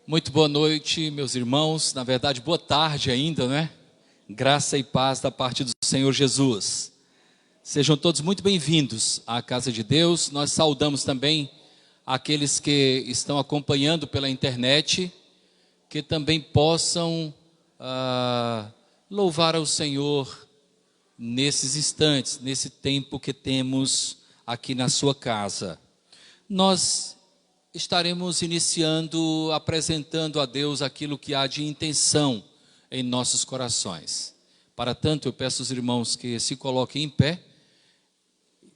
Muito boa noite, meus irmãos. Na verdade, boa tarde ainda, né? Graça e paz da parte do Senhor Jesus. Sejam todos muito bem-vindos à casa de Deus. Nós saudamos também aqueles que estão acompanhando pela internet, que também possam louvar ao Senhor nesses instantes, nesse tempo que temos aqui na sua casa. Nós estaremos iniciando, apresentando a Deus aquilo que há de intenção em nossos corações. Para tanto, eu peço aos irmãos que se coloquem em pé,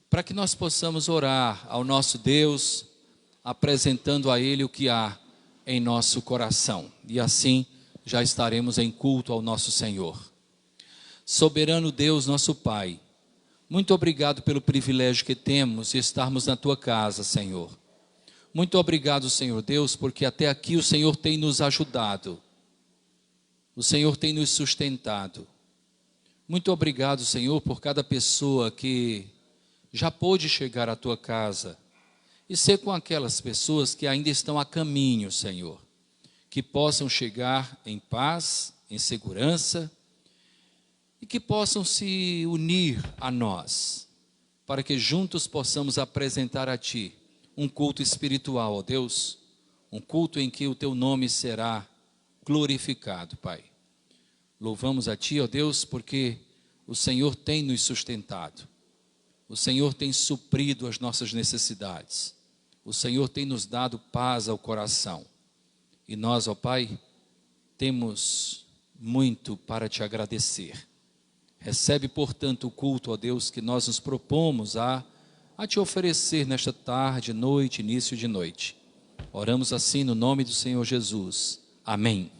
para que nós possamos orar ao nosso Deus, apresentando a Ele o que há em nosso coração. E assim já estaremos em culto ao nosso Senhor. Soberano Deus, nosso Pai, muito obrigado pelo privilégio que temos de estarmos na Tua casa, Senhor. Muito obrigado, Senhor Deus, porque até aqui o Senhor tem nos ajudado. O Senhor tem nos sustentado. Muito obrigado, Senhor, por cada pessoa que já pôde chegar à Tua casa. E ser com aquelas pessoas que ainda estão a caminho, Senhor. Que possam chegar em paz, em segurança. E que possam se unir a nós. Para que juntos possamos apresentar a Ti um culto espiritual, ó Deus, um culto em que o Teu nome será glorificado, Pai. Louvamos a Ti, ó Deus, porque o Senhor tem nos sustentado, o Senhor tem suprido as nossas necessidades, o Senhor tem nos dado paz ao coração, e nós, ó Pai, temos muito para Te agradecer. Recebe, portanto, o culto, ó Deus, que nós nos propomos a Te oferecer nesta tarde, noite, início de noite. Oramos assim no nome do Senhor Jesus. Amém.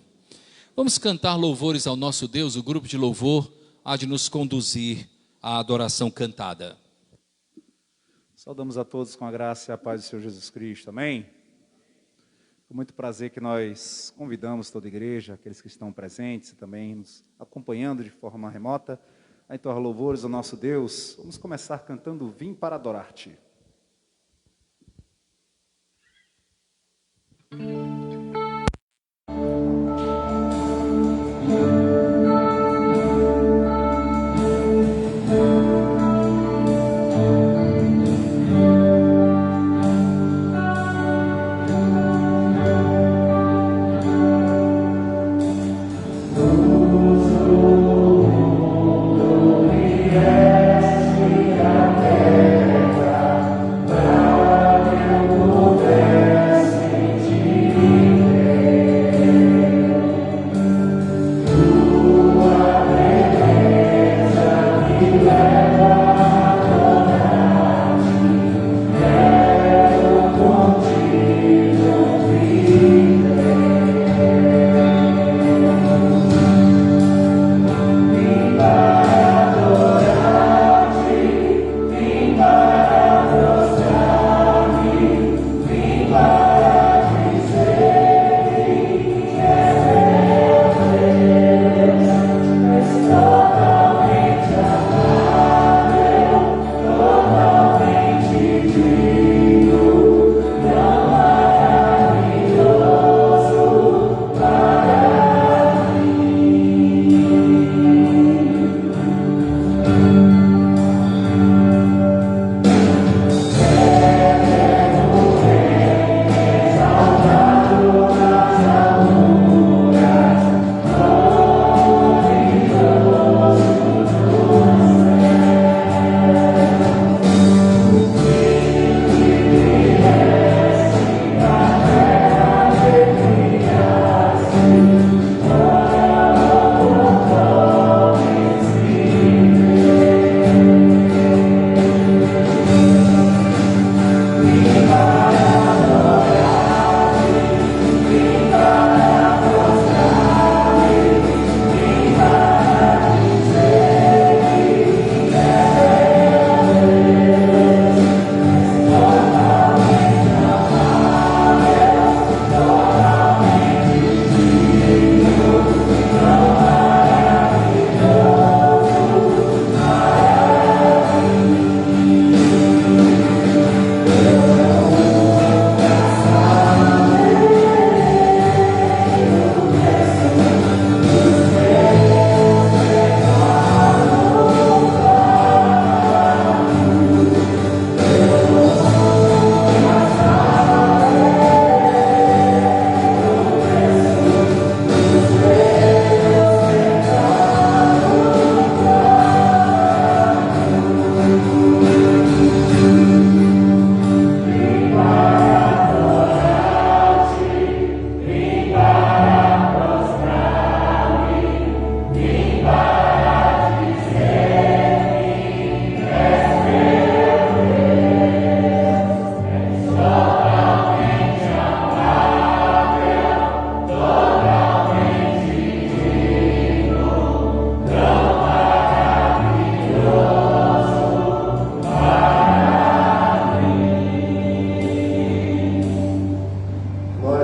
Vamos cantar louvores ao nosso Deus. O grupo de louvor há de nos conduzir à adoração cantada. Saudamos a todos com a graça e a paz do Senhor Jesus Cristo. Amém? Com muito prazer que nós convidamos toda a igreja, aqueles que estão presentes e também nos acompanhando de forma remota, a entoar louvores ao nosso Deus. Vamos começar cantando Vim para Adorar-te. Terra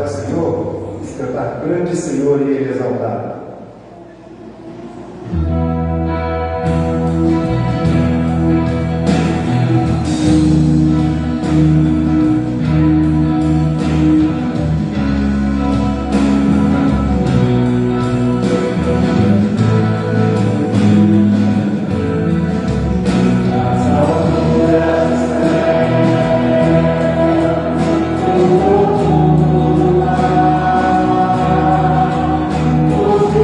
do Senhor, vamos cantar Grande Senhor e Ele exaltado. Oh,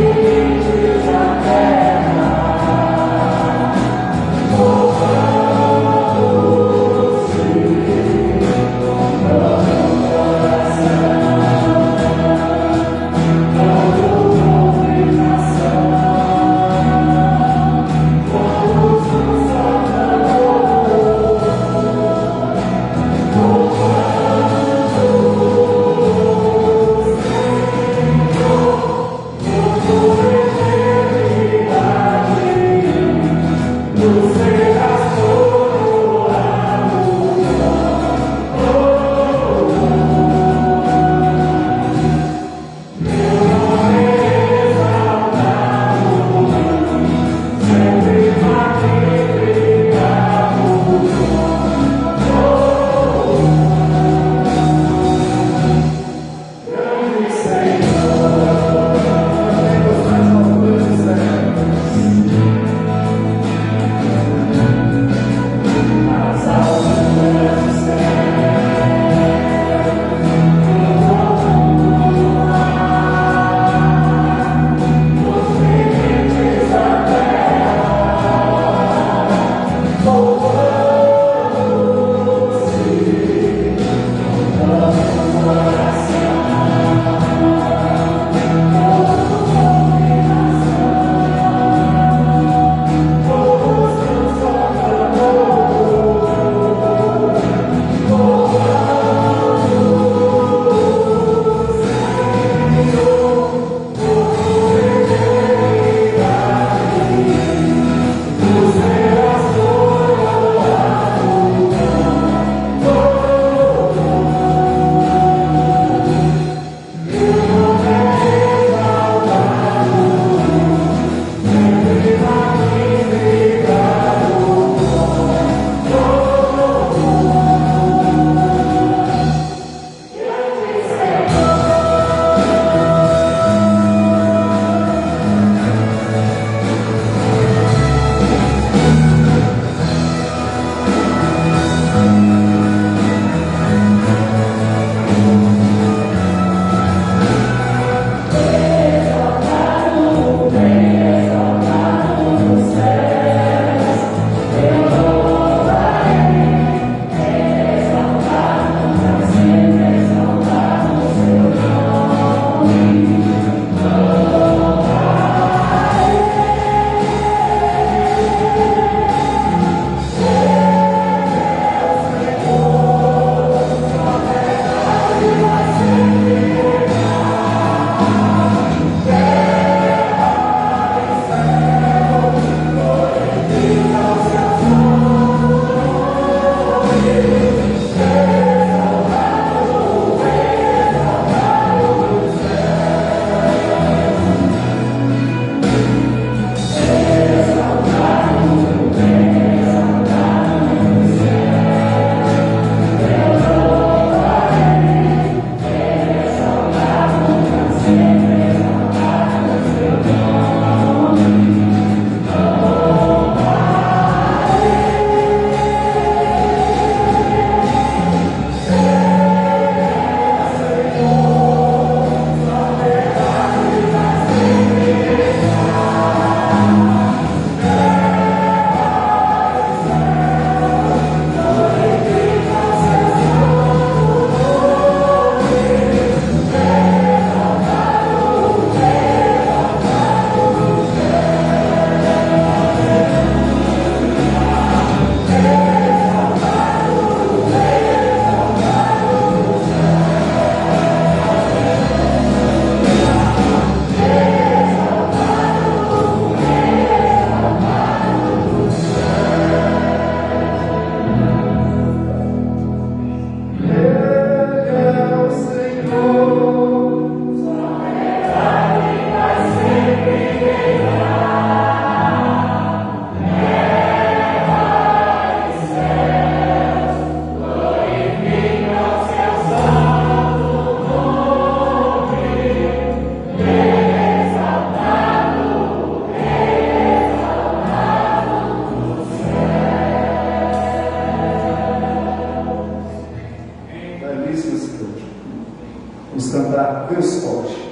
Vamos cantar Deus Pode.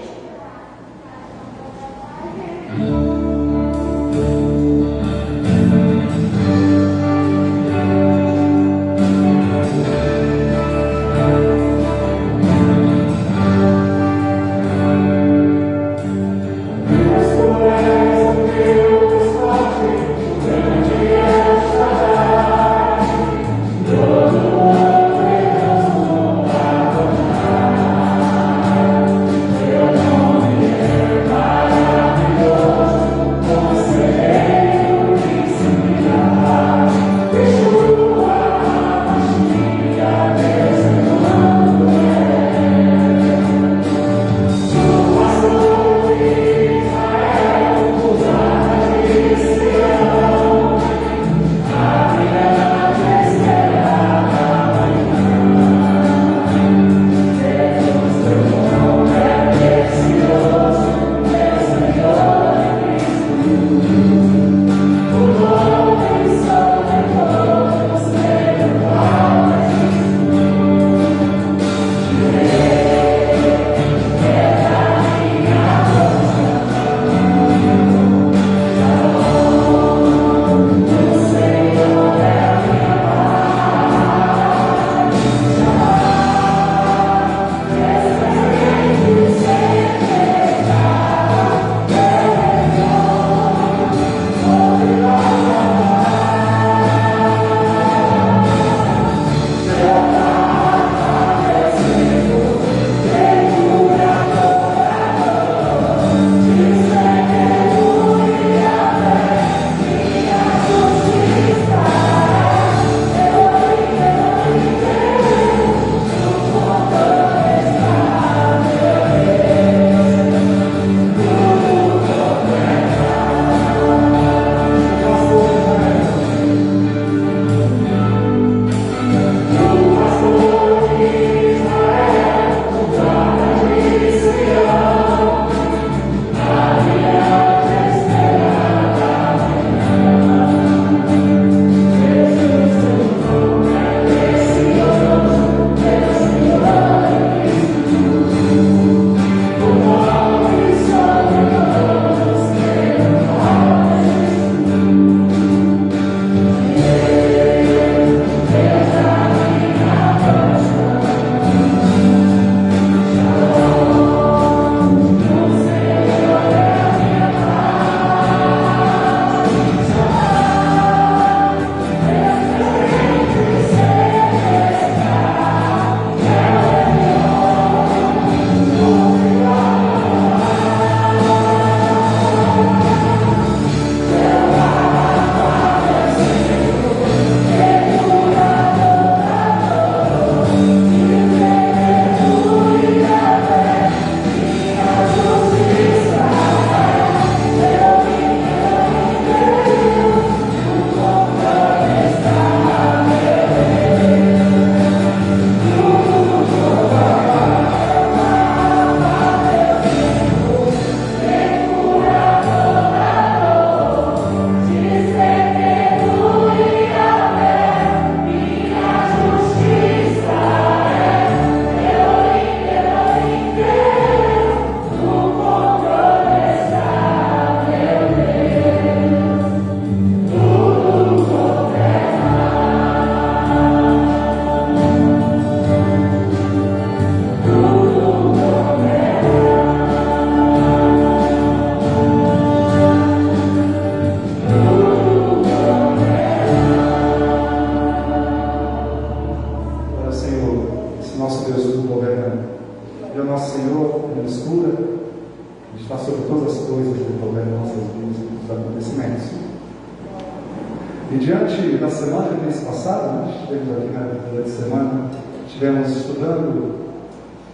E diante da semana que mês passado, nós estivemos aqui durante a semana, estivemos estudando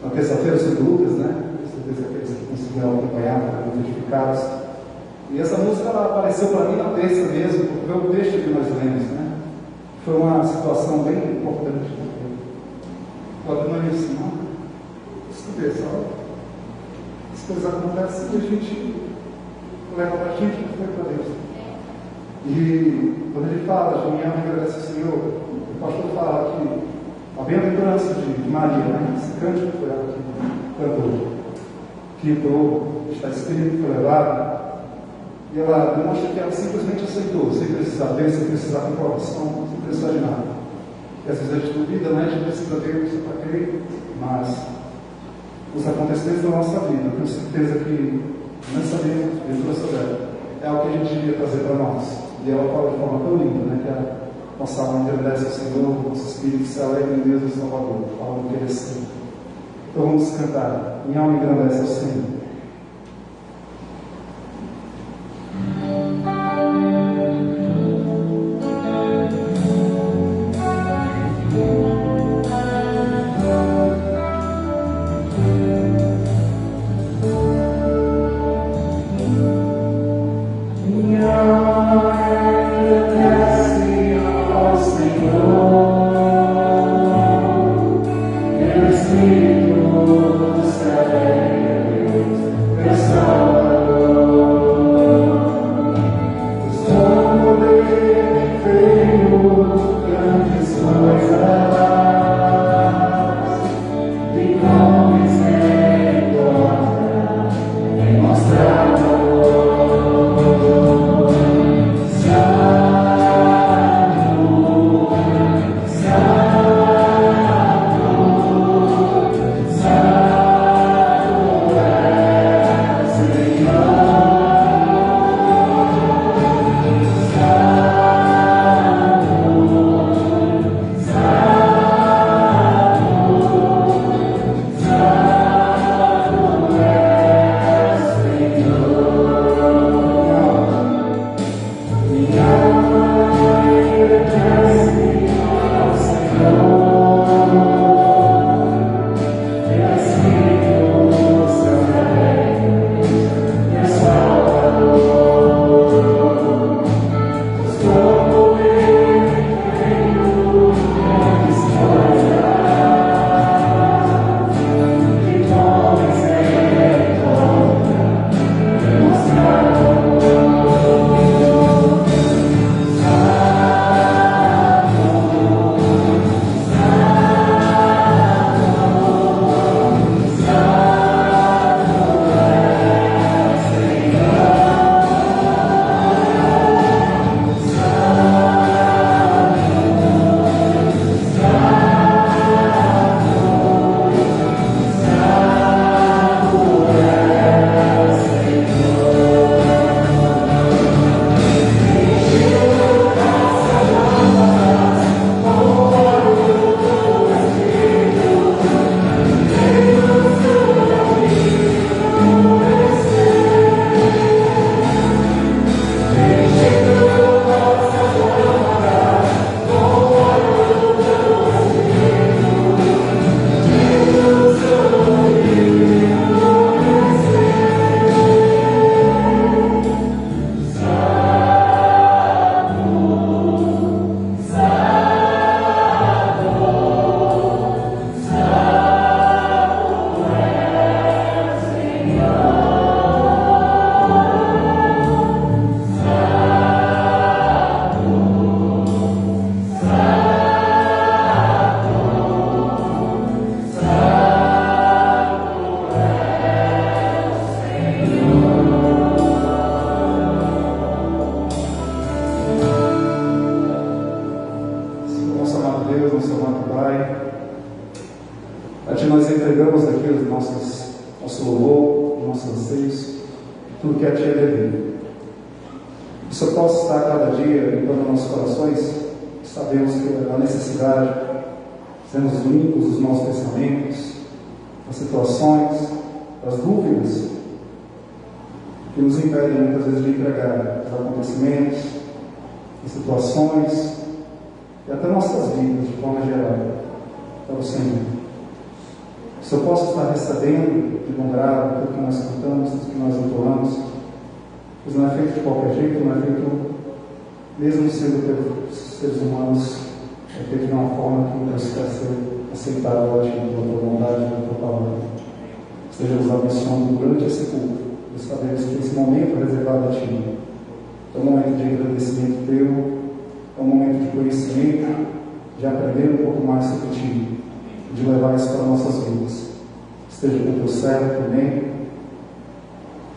na terça-feira sobre Lucas, né? Certeza aqueles que conseguiram acompanhar, foram edificados. E essa música ela apareceu para mim na terça mesmo, porque foi o texto que nós lemos, né? Foi uma situação bem importante. Quando nós ensinamos, escutei só, as coisas acontecem e a gente leva para a gente e foi para Deus. E quando ele fala, de união e agradece ao Senhor, o pastor fala que a bem-aventurança de Maria, né? Esse cântico foi ela que que entrou, está escrito, foi levado, e ela demonstra que ela simplesmente aceitou, sem precisar ver, sem precisar de informação, sem precisar de nada. E às vezes a gente duvida, né? A gente precisa ver isso para crer, mas os acontecimentos da nossa vida, eu tenho certeza que nessa leitura dela é algo que a gente devia trazer para nós. E ela fala de forma tão linda, né? Que a nossa alma engrandece ao Senhor, nosso espírito se alegra em Deus e Salvador. Fala do que ele é. Então vamos cantar. Minha alma engrandece ao Senhor.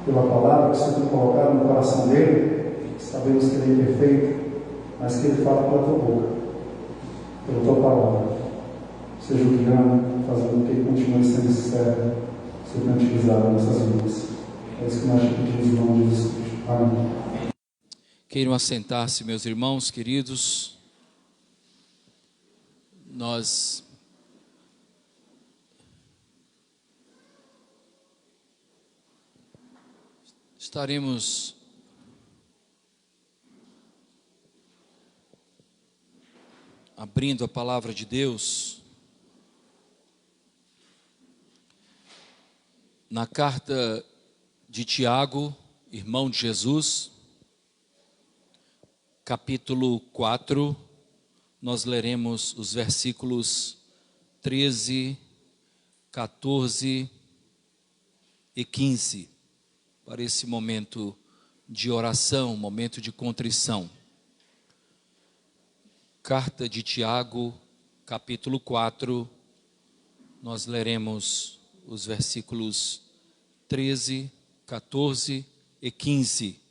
pela palavra que o Senhor tem colocado no coração dele. Sabemos que ele é imperfeito, mas que ele fala pela tua boca, pela tua palavra. Seja o guiando, fazendo com que ele continue sendo esse servo, sendo utilizado nas nossas vidas. É isso que nós pedimos em nome de Jesus Cristo. Amém. Queiram assentar-se, meus irmãos queridos. Nós estaremos abrindo a palavra de Deus na carta de Tiago, irmão de Jesus, capítulo 4, nós leremos os versículos 13, 14 e 15, para esse momento de oração, momento de contrição. Carta de Tiago, capítulo 4, nós leremos os versículos 13, 14 e 15.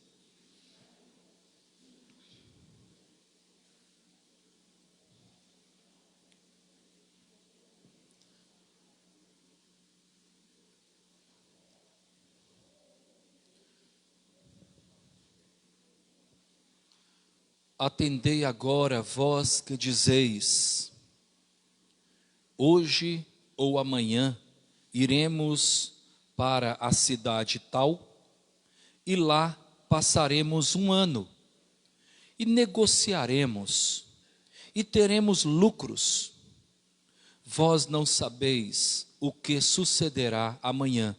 Atendei agora vós que dizeis: hoje ou amanhã iremos para a cidade tal, e lá passaremos um ano, e negociaremos, e teremos lucros. Vós não sabeis o que sucederá amanhã.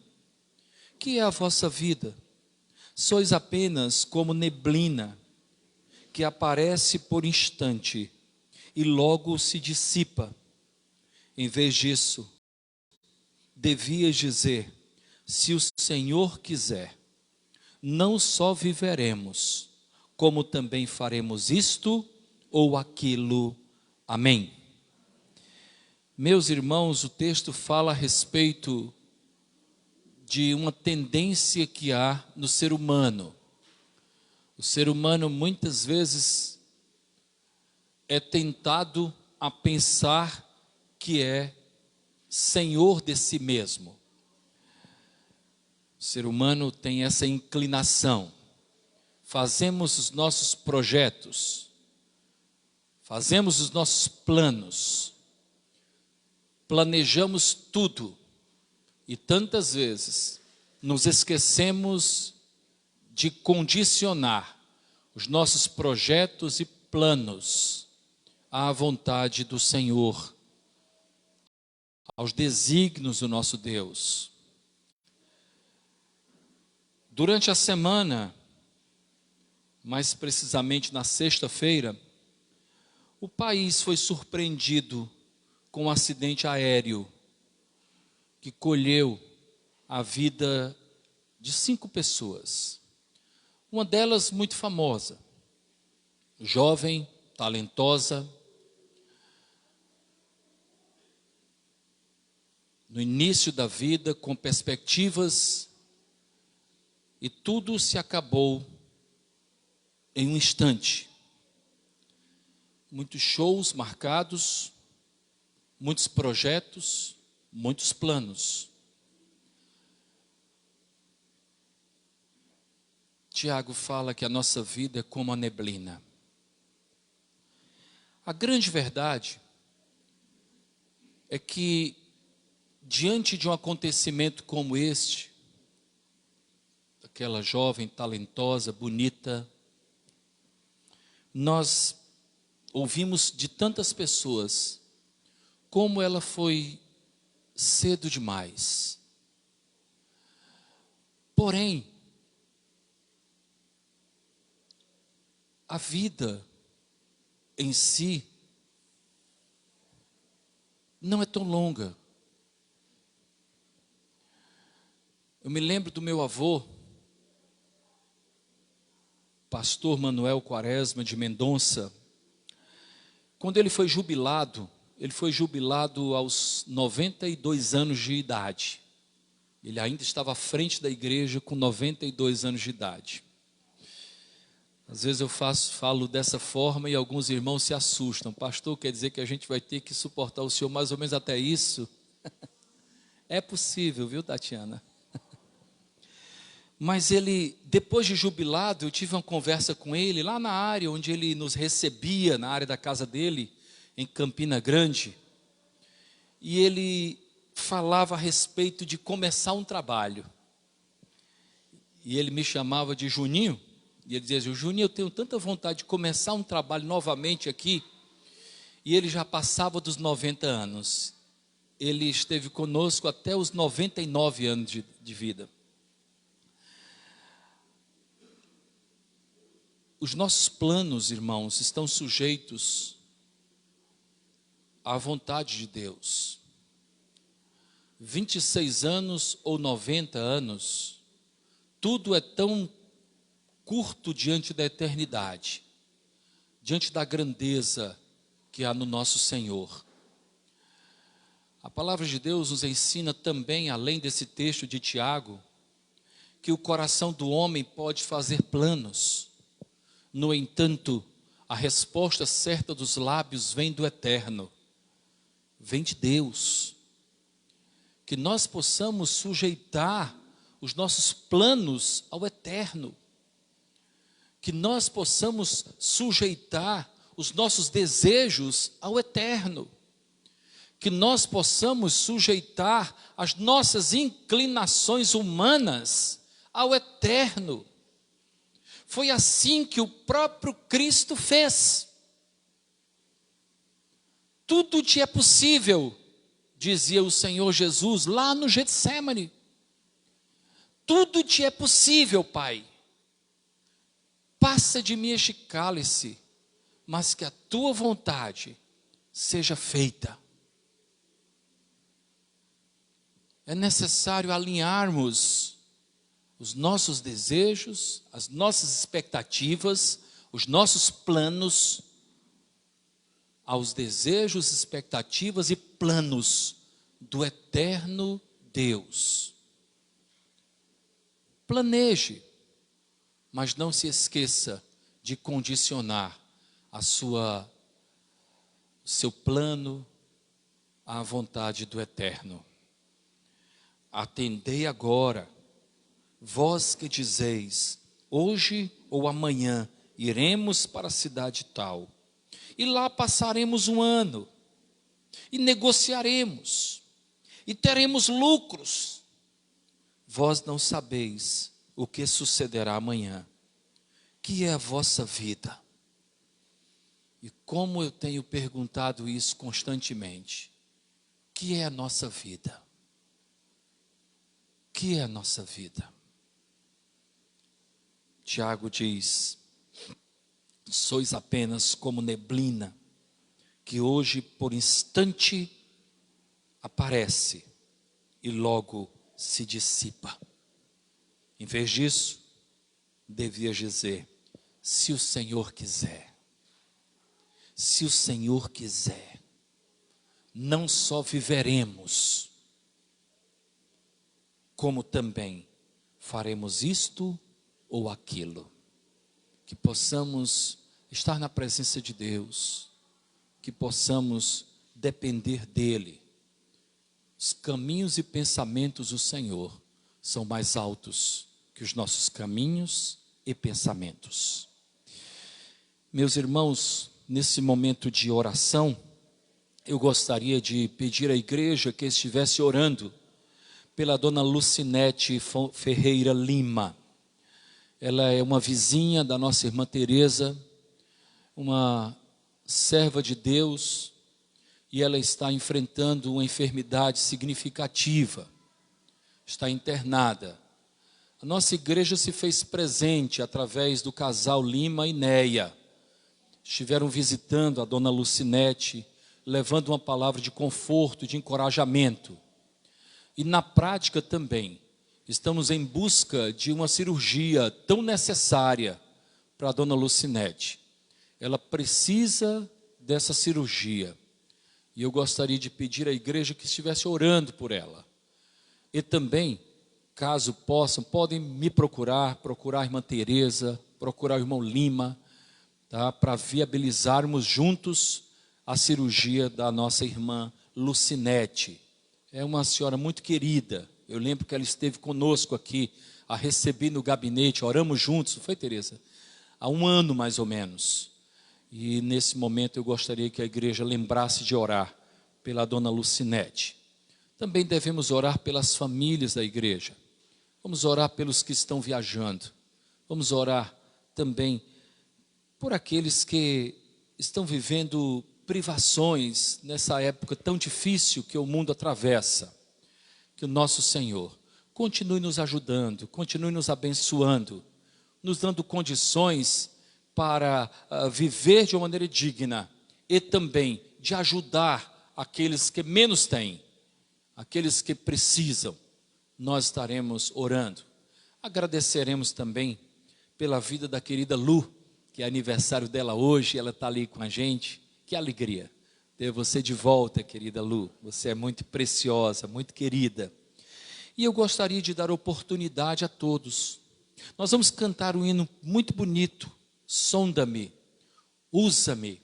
Que é a vossa vida? Sois apenas como neblina, que aparece por instante e logo se dissipa. Em vez disso, devias dizer: se o Senhor quiser, não só viveremos, como também faremos isto ou aquilo. Amém. Meus irmãos, o texto fala a respeito de uma tendência que há no ser humano. O ser humano muitas vezes é tentado a pensar que é senhor de si mesmo. O ser humano tem essa inclinação. Fazemos os nossos projetos, fazemos os nossos planos, planejamos tudo e tantas vezes nos esquecemos de condicionar os nossos projetos e planos à vontade do Senhor, aos desígnios do nosso Deus. Durante a semana, mais precisamente na sexta-feira, o país foi surpreendido com um acidente aéreo que colheu a vida de 5 pessoas. Uma delas muito famosa, jovem, talentosa, no início da vida, com perspectivas, e tudo se acabou em um instante. Muitos shows marcados, muitos projetos, muitos planos. Tiago fala que a nossa vida é como a neblina. A grande verdade é que, diante de um acontecimento como este, aquela jovem, talentosa, bonita, nós ouvimos de tantas pessoas como ela foi cedo demais. Porém, a vida em si não é tão longa. Eu me lembro do meu avô, pastor Manuel Quaresma de Mendonça, quando ele foi jubilado aos 92 anos de idade. Ele ainda estava à frente da igreja com 92 anos de idade. Às vezes eu falo dessa forma e alguns irmãos se assustam. Pastor, quer dizer que a gente vai ter que suportar o senhor mais ou menos até isso? É possível, viu, Tatiana? Mas ele, depois de jubilado, eu tive uma conversa com ele lá na área onde ele nos recebia, na área da casa dele, em Campina Grande. E ele falava a respeito de começar um trabalho. E ele me chamava de Juninho. E ele dizia assim: Juninho, eu tenho tanta vontade de começar um trabalho novamente aqui. E ele já passava dos 90 anos. Ele esteve conosco até os 99 anos de vida. Os nossos planos, irmãos, estão sujeitos à vontade de Deus. 26 anos ou 90 anos, tudo é tão curto diante da eternidade, diante da grandeza que há no nosso Senhor. A palavra de Deus nos ensina também, além desse texto de Tiago, que o coração do homem pode fazer planos. No entanto, a resposta certa dos lábios vem do eterno, vem de Deus. Que nós possamos sujeitar os nossos planos ao eterno. Que nós possamos sujeitar os nossos desejos ao eterno. Que nós possamos sujeitar as nossas inclinações humanas ao eterno. Foi assim que o próprio Cristo fez. Tudo te é possível, dizia o Senhor Jesus lá no Getsêmani. Tudo te é possível, Pai. Passa de mim este cálice, mas que a tua vontade seja feita. É necessário alinharmos os nossos desejos, as nossas expectativas, os nossos planos aos desejos, expectativas e planos do eterno Deus. Planeje, mas não se esqueça de condicionar seu plano à vontade do eterno. Atendei agora, vós que dizeis, hoje ou amanhã iremos para a cidade tal, e lá passaremos um ano, e negociaremos, e teremos lucros. Vós não sabeis o que sucederá amanhã, que é a vossa vida. E como eu tenho perguntado isso constantemente, que é a nossa vida? Que é a nossa vida? Tiago diz: sois apenas como neblina, que hoje por instante aparece e logo se dissipa. Em vez disso, devia dizer: se o Senhor quiser, se o Senhor quiser, não só viveremos, como também faremos isto ou aquilo. Que possamos estar na presença de Deus, que possamos depender dEle. Os caminhos e pensamentos do Senhor são mais altos que os nossos caminhos e pensamentos. Meus irmãos, nesse momento de oração, eu gostaria de pedir à igreja que estivesse orando pela dona Lucinete Ferreira Lima. Ela é uma vizinha da nossa irmã Teresa, uma serva de Deus, e ela está enfrentando uma enfermidade significativa, está internada. A nossa igreja se fez presente através do casal Lima e Neia. Estiveram visitando a dona Lucinete, levando uma palavra de conforto, de encorajamento. E na prática também, estamos em busca de uma cirurgia tão necessária para a dona Lucinete. Ela precisa dessa cirurgia. E eu gostaria de pedir à igreja que estivesse orando por ela. E também caso possam, podem me procurar a irmã Tereza, procurar o irmão Lima, tá? Para viabilizarmos juntos a cirurgia da nossa irmã Lucinete. É uma senhora muito querida. Eu lembro que ela esteve conosco aqui, a receber no gabinete, oramos juntos, não foi, Tereza? Há 1 ano mais ou menos. E nesse momento eu gostaria que a igreja lembrasse de orar pela dona Lucinete. Também devemos orar pelas famílias da igreja. Vamos orar pelos que estão viajando. Vamos orar também por aqueles que estão vivendo privações nessa época tão difícil que o mundo atravessa. Que o nosso Senhor continue nos ajudando, continue nos abençoando, nos dando condições para viver de uma maneira digna e também de ajudar aqueles que menos têm, aqueles que precisam. Nós estaremos orando. Agradeceremos também pela vida da querida Lu, que é aniversário dela hoje, ela está ali com a gente. Que alegria ter você de volta, querida Lu. Você é muito preciosa, muito querida. E eu gostaria de dar oportunidade a todos. Nós vamos cantar um hino muito bonito. Sonda-me, usa-me.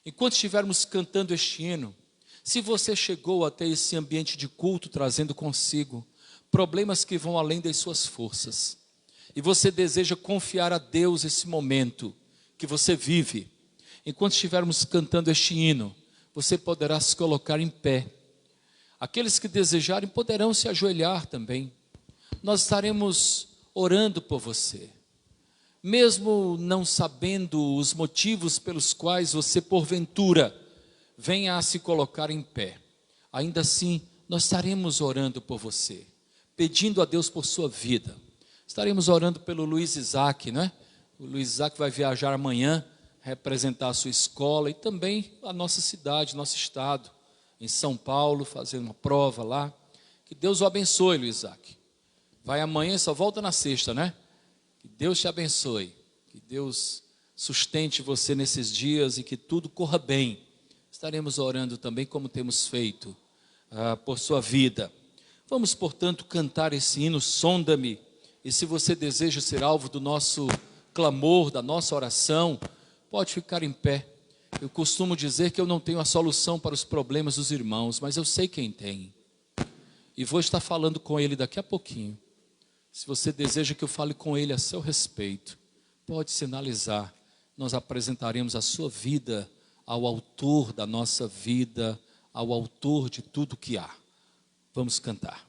Enquanto estivermos cantando este hino, se você chegou até esse ambiente de culto trazendo consigo problemas que vão além das suas forças, e você deseja confiar a Deus esse momento que você vive, enquanto estivermos cantando este hino, você poderá se colocar em pé. Aqueles que desejarem poderão se ajoelhar também. Nós estaremos orando por você. Mesmo não sabendo os motivos pelos quais você, porventura, venha a se colocar em pé, ainda assim, nós estaremos orando por você, pedindo a Deus por sua vida. Estaremos orando pelo Luiz Isaac, né? O Luiz Isaac vai viajar amanhã, representar a sua escola e também a nossa cidade, nosso estado, em São Paulo, fazendo uma prova lá. Que Deus o abençoe, Luiz Isaac. Vai amanhã e só volta na sexta, né? Que Deus te abençoe, que Deus sustente você nesses dias e que tudo corra bem. Estaremos orando também como temos feito por sua vida. Vamos, portanto, cantar esse hino, Sonda-me. E se você deseja ser alvo do nosso clamor, da nossa oração, pode ficar em pé. Eu costumo dizer que eu não tenho a solução para os problemas dos irmãos, mas eu sei quem tem. E vou estar falando com ele daqui a pouquinho. Se você deseja que eu fale com ele a seu respeito, pode sinalizar. Nós apresentaremos a sua vida ao autor da nossa vida, ao autor de tudo que há. Vamos cantar.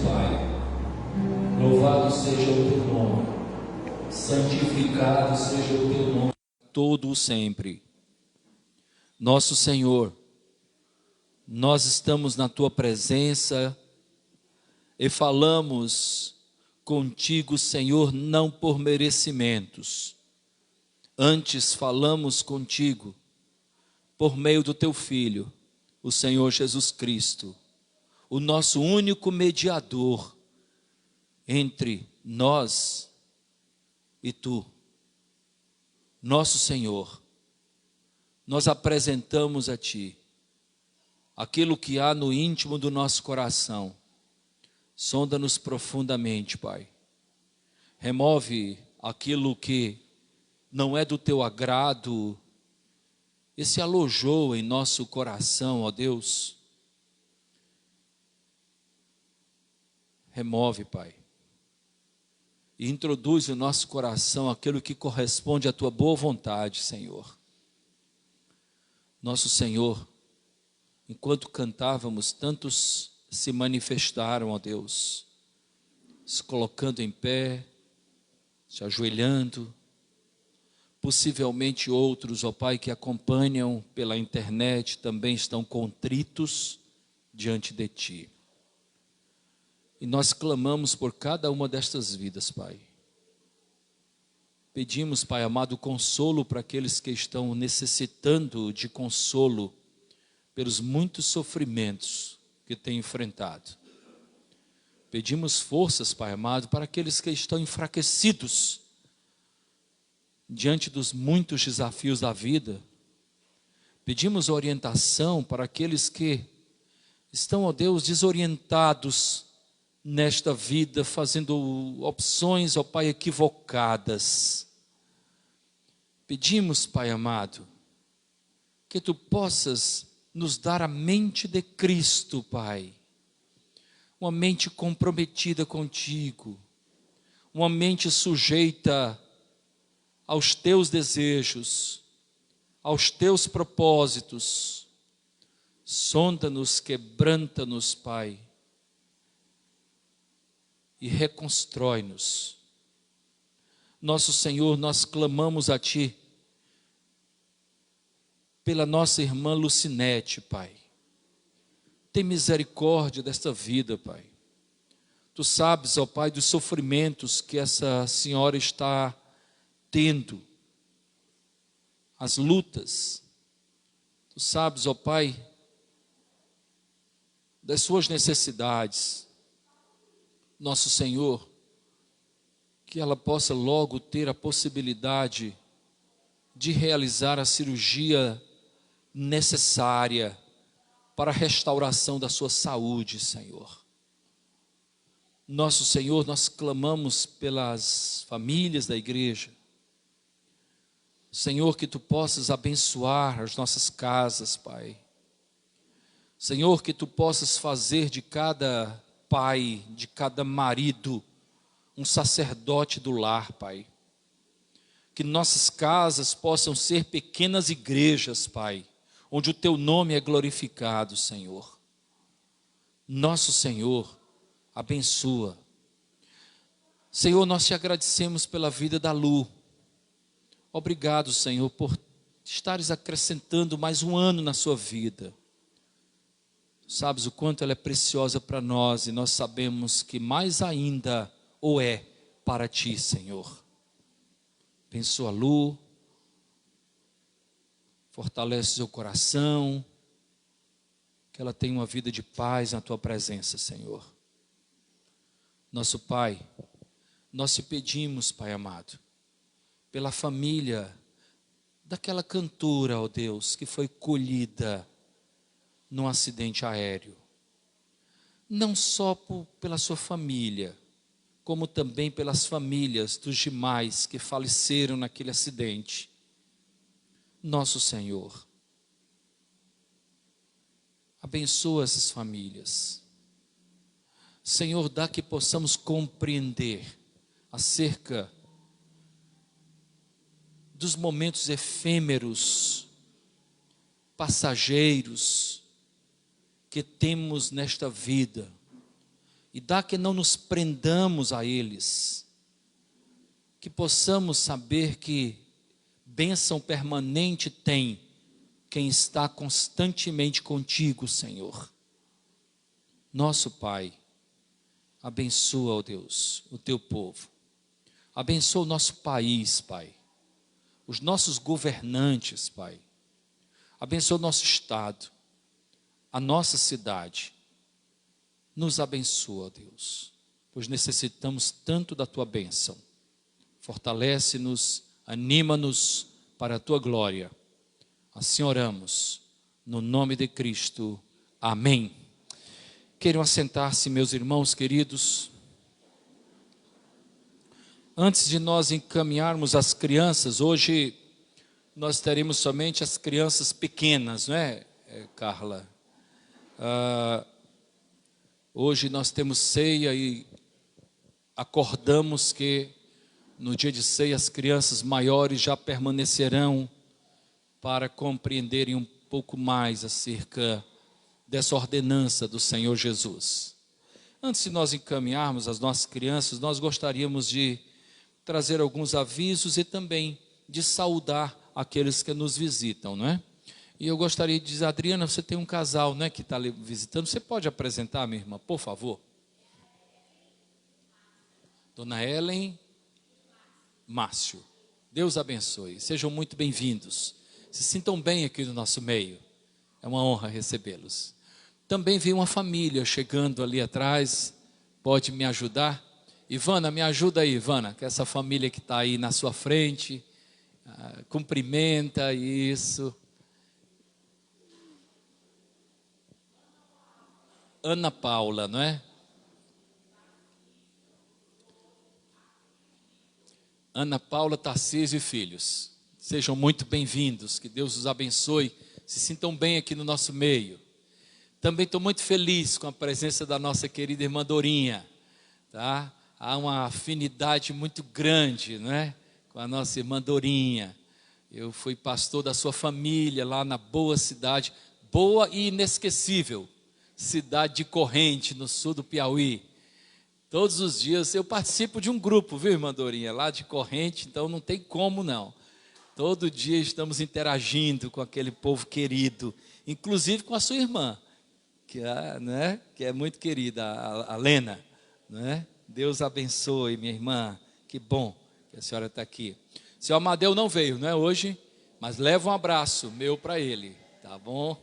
Pai. Louvado seja o teu nome, santificado seja o teu nome, todo o sempre. Nosso Senhor, nós estamos na tua presença e falamos contigo, Senhor, não por merecimentos, antes falamos contigo por meio do teu Filho, o Senhor Jesus Cristo, o nosso único mediador entre nós e tu. Nosso Senhor, nós apresentamos a ti aquilo que há no íntimo do nosso coração. Sonda-nos profundamente, Pai. Remove aquilo que não é do teu agrado e se alojou em nosso coração, ó Deus. Remove, Pai. E introduz no nosso coração aquilo que corresponde à tua boa vontade, Senhor. Nosso Senhor, enquanto cantávamos, tantos se manifestaram, ó Deus, se colocando em pé, se ajoelhando. Possivelmente outros, ó Pai, que acompanham pela internet, também estão contritos diante de Ti. E nós clamamos por cada uma destas vidas, Pai. Pedimos, Pai amado, consolo para aqueles que estão necessitando de consolo pelos muitos sofrimentos que têm enfrentado. Pedimos forças, Pai amado, para aqueles que estão enfraquecidos diante dos muitos desafios da vida. Pedimos orientação para aqueles que estão, ó Deus, desorientados nesta vida, fazendo opções, ó Pai, equivocadas. Pedimos, Pai amado, que Tu possas nos dar a mente de Cristo, Pai. Uma mente comprometida contigo, uma mente sujeita aos Teus desejos, aos Teus propósitos. Sonda-nos, quebranta-nos, Pai, e reconstrói-nos. Nosso Senhor, nós clamamos a Ti pela nossa irmã Lucinete, Pai. Tem misericórdia desta vida, Pai. Tu sabes, ó Pai, dos sofrimentos que essa senhora está tendo, as lutas. Tu sabes, ó Pai, das suas necessidades. Nosso Senhor, que ela possa logo ter a possibilidade de realizar a cirurgia necessária para a restauração da sua saúde, Senhor. Nosso Senhor, nós clamamos pelas famílias da igreja. Senhor, que Tu possas abençoar as nossas casas, Pai. Senhor, que Tu possas fazer de cada pai, de cada marido, um sacerdote do lar, Pai. Que nossas casas possam ser pequenas igrejas, Pai, onde o Teu nome é glorificado, Senhor. Nosso Senhor, abençoa. Senhor, nós Te agradecemos pela vida da Lu. Obrigado, Senhor, por estares acrescentando mais um ano na sua vida. Sabes o quanto ela é preciosa para nós, e nós sabemos que mais ainda o é para Ti, Senhor. Abençoa a Lu, fortalece seu coração, que ela tenha uma vida de paz na Tua presença, Senhor. Nosso Pai, nós Te pedimos, Pai amado, pela família daquela cantora, ó Deus, que foi colhida num acidente aéreo. Não só pela sua família, como também pelas famílias dos demais que faleceram naquele acidente. Nosso Senhor, abençoa essas famílias. Senhor, dá que possamos compreender acerca dos momentos efêmeros, passageiros, que temos nesta vida, e dá que não nos prendamos a eles, que possamos saber que bênção permanente tem quem está constantemente contigo, Senhor. Nosso Pai, abençoa, ó Deus, o teu povo. Abençoa o nosso país, Pai. Os nossos governantes, Pai. Abençoa o nosso estado, a nossa cidade. Nos abençoa, ó Deus, pois necessitamos tanto da tua bênção. Fortalece-nos, anima-nos para a tua glória. Assim oramos, no nome de Cristo. Amém. Queiram assentar-se, meus irmãos queridos. Antes de nós encaminharmos as crianças, hoje nós teremos somente as crianças pequenas, não é, Carla? Hoje nós temos ceia e acordamos que no dia de ceia as crianças maiores já permanecerão para compreenderem um pouco mais acerca dessa ordenança do Senhor Jesus. Antes de nós encaminharmos as nossas crianças, nós gostaríamos de trazer alguns avisos e também de saudar aqueles que nos visitam, não é? E eu gostaria de dizer, Adriana, você tem um casal, né, que está ali visitando, você pode apresentar, minha irmã, por favor? Dona Ellen, Márcio, Deus abençoe, sejam muito bem-vindos, se sintam bem aqui no nosso meio, é uma honra recebê-los. Também vi uma família chegando ali atrás, pode me ajudar? Ivana, me ajuda aí, Ivana, que essa família que está aí na sua frente, cumprimenta isso. Ana Paula, não é? Ana Paula, Tarcísio e filhos, sejam muito bem-vindos, que Deus os abençoe, se sintam bem aqui no nosso meio. Também estou muito feliz com a presença da nossa querida irmã Dorinha, tá? Há uma afinidade muito grande, não é? Com a nossa irmã Dorinha. Eu fui pastor da sua família lá na boa cidade, boa e inesquecível, cidade de Corrente, no sul do Piauí. Todos os dias eu participo de um grupo, viu, irmã Dorinha, lá de Corrente, então não tem como não. Todo dia estamos interagindo com aquele povo querido, inclusive com a sua irmã, que é muito querida, a Lena, né? Deus abençoe, minha irmã, que bom que a senhora está aqui. Seu Amadeu não veio, não é hoje, mas leva um abraço meu para ele, tá bom?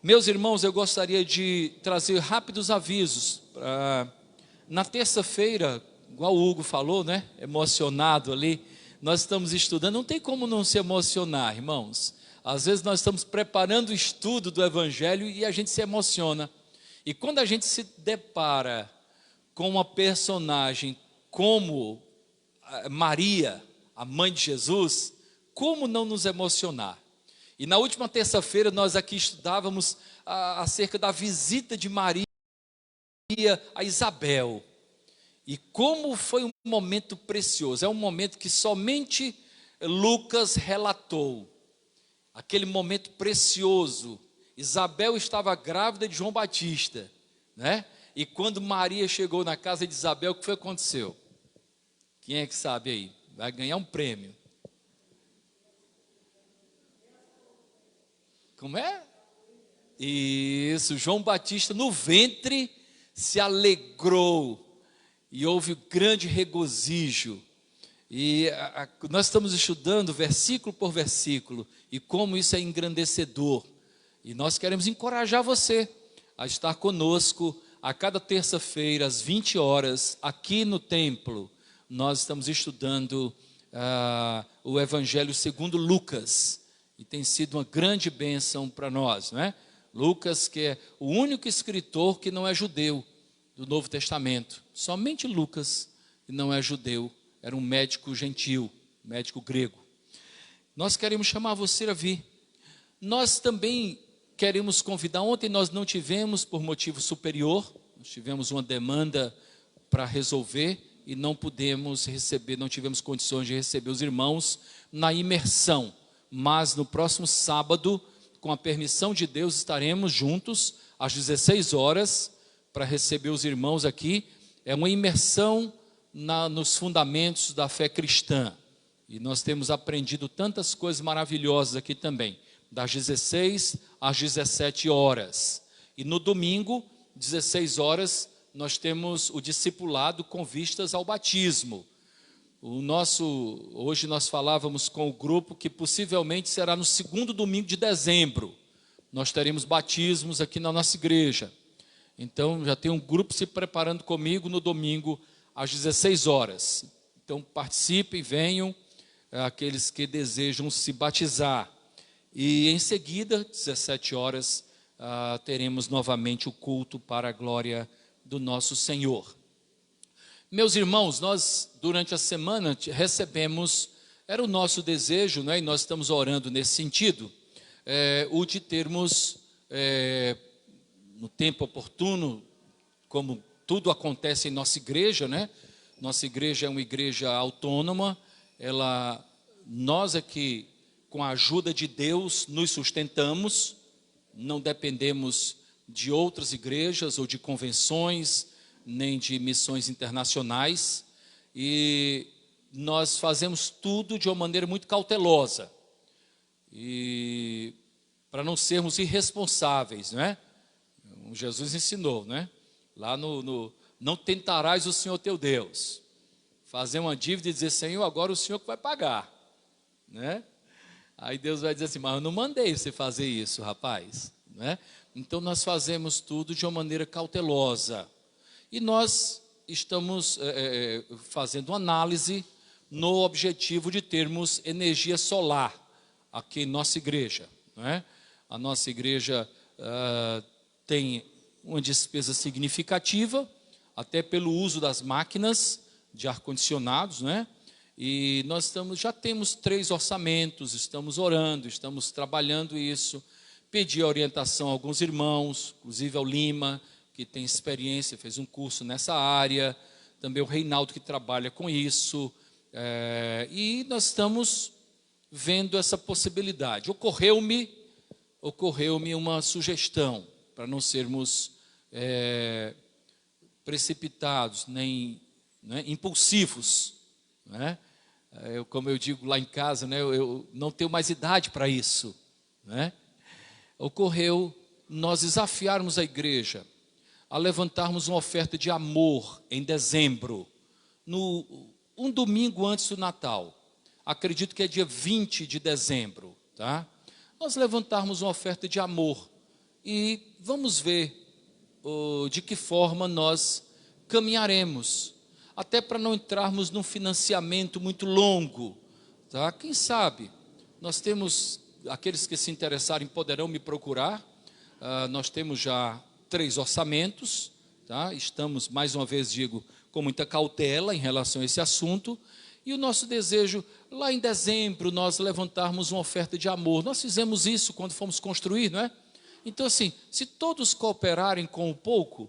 Meus irmãos, eu gostaria de trazer rápidos avisos. Na terça-feira, igual o Hugo falou, né? Emocionado ali, nós estamos estudando, não tem como não se emocionar, irmãos. Às vezes nós estamos preparando o estudo do Evangelho e a gente se emociona. E quando a gente se depara com uma personagem como Maria, a mãe de Jesus, como não nos emocionar? E na última terça-feira nós aqui estudávamos acerca da visita de Maria a Isabel. E como foi um momento precioso, é um momento que somente Lucas relatou. Aquele momento precioso. Isabel estava grávida de João Batista, né? E quando Maria chegou na casa de Isabel, o que foi que aconteceu? Quem é que sabe aí? Vai ganhar um prêmio. Como é? Isso, João Batista no ventre se alegrou e houve grande regozijo. E nós estamos estudando versículo por versículo e como isso é engrandecedor. E nós queremos encorajar você a estar conosco a cada terça-feira, às 20 horas, aqui no templo. Nós estamos estudando o Evangelho segundo Lucas. E tem sido uma grande bênção para nós, não é? Lucas, que é o único escritor que não é judeu do Novo Testamento. Somente Lucas, que não é judeu, era um médico gentil, médico grego. Nós queremos chamar você a vir. Nós também queremos convidar, ontem nós não tivemos por motivo superior, nós tivemos uma demanda para resolver e não pudemos receber, não tivemos condições de receber os irmãos na imersão, mas no próximo sábado, com a permissão de Deus, estaremos juntos às 16 horas para receber os irmãos aqui, é uma imersão nos fundamentos da fé cristã. E nós temos aprendido tantas coisas maravilhosas aqui também, das 16 às 17 horas. E no domingo, 16 horas, nós temos o discipulado com vistas ao batismo. Hoje nós falávamos com o grupo que possivelmente será no segundo domingo de dezembro. Nós teremos batismos aqui na nossa igreja. Então já tem um grupo se preparando comigo no domingo às 16 horas. Então participem, venham, aqueles que desejam se batizar. E em seguida, 17 horas, teremos novamente o culto para a glória do nosso Senhor. Meus irmãos, nós durante a semana recebemos, era o nosso desejo, né, e nós estamos orando nesse sentido, o de termos, no tempo oportuno, como tudo acontece em nossa igreja, né? Nossa igreja é uma igreja autônoma, nós aqui, com a ajuda de Deus, nos sustentamos, não dependemos de outras igrejas ou de convenções, nem de missões internacionais, e nós fazemos tudo de uma maneira muito cautelosa, e para não sermos irresponsáveis, né? Jesus ensinou, né? Lá não tentarás o Senhor teu Deus, fazer uma dívida e dizer, Senhor, agora o Senhor que vai pagar, né? Aí Deus vai dizer assim, mas eu não mandei você fazer isso, rapaz, né? Então nós fazemos tudo de uma maneira cautelosa, e nós estamos fazendo uma análise no objetivo de termos energia solar aqui em nossa igreja, né? A nossa igreja tem uma despesa significativa, até pelo uso das máquinas de ar-condicionados, né? E nós já temos 3 orçamentos, estamos orando, estamos trabalhando isso. Pedi a orientação a alguns irmãos, inclusive ao Lima, que tem experiência, fez um curso nessa área, também o Reinaldo, que trabalha com isso, e nós estamos vendo essa possibilidade. Ocorreu-me uma sugestão, para não sermos precipitados, nem impulsivos, né? Como eu digo lá em casa, né, eu não tenho mais idade para isso, né? Ocorreu nós desafiarmos a igreja a levantarmos uma oferta de amor em dezembro, um domingo antes do Natal, acredito que é dia 20 de dezembro, tá? Nós levantarmos uma oferta de amor e vamos ver de que forma nós caminharemos, até para não entrarmos num financiamento muito longo, tá? Quem sabe, nós temos, aqueles que se interessarem poderão me procurar, nós temos já 3 orçamentos, tá? Estamos, mais uma vez digo, com muita cautela em relação a esse assunto, e o nosso desejo, lá em dezembro, nós levantarmos uma oferta de amor. Nós fizemos isso quando fomos construir, não é? Então assim, se todos cooperarem com o pouco,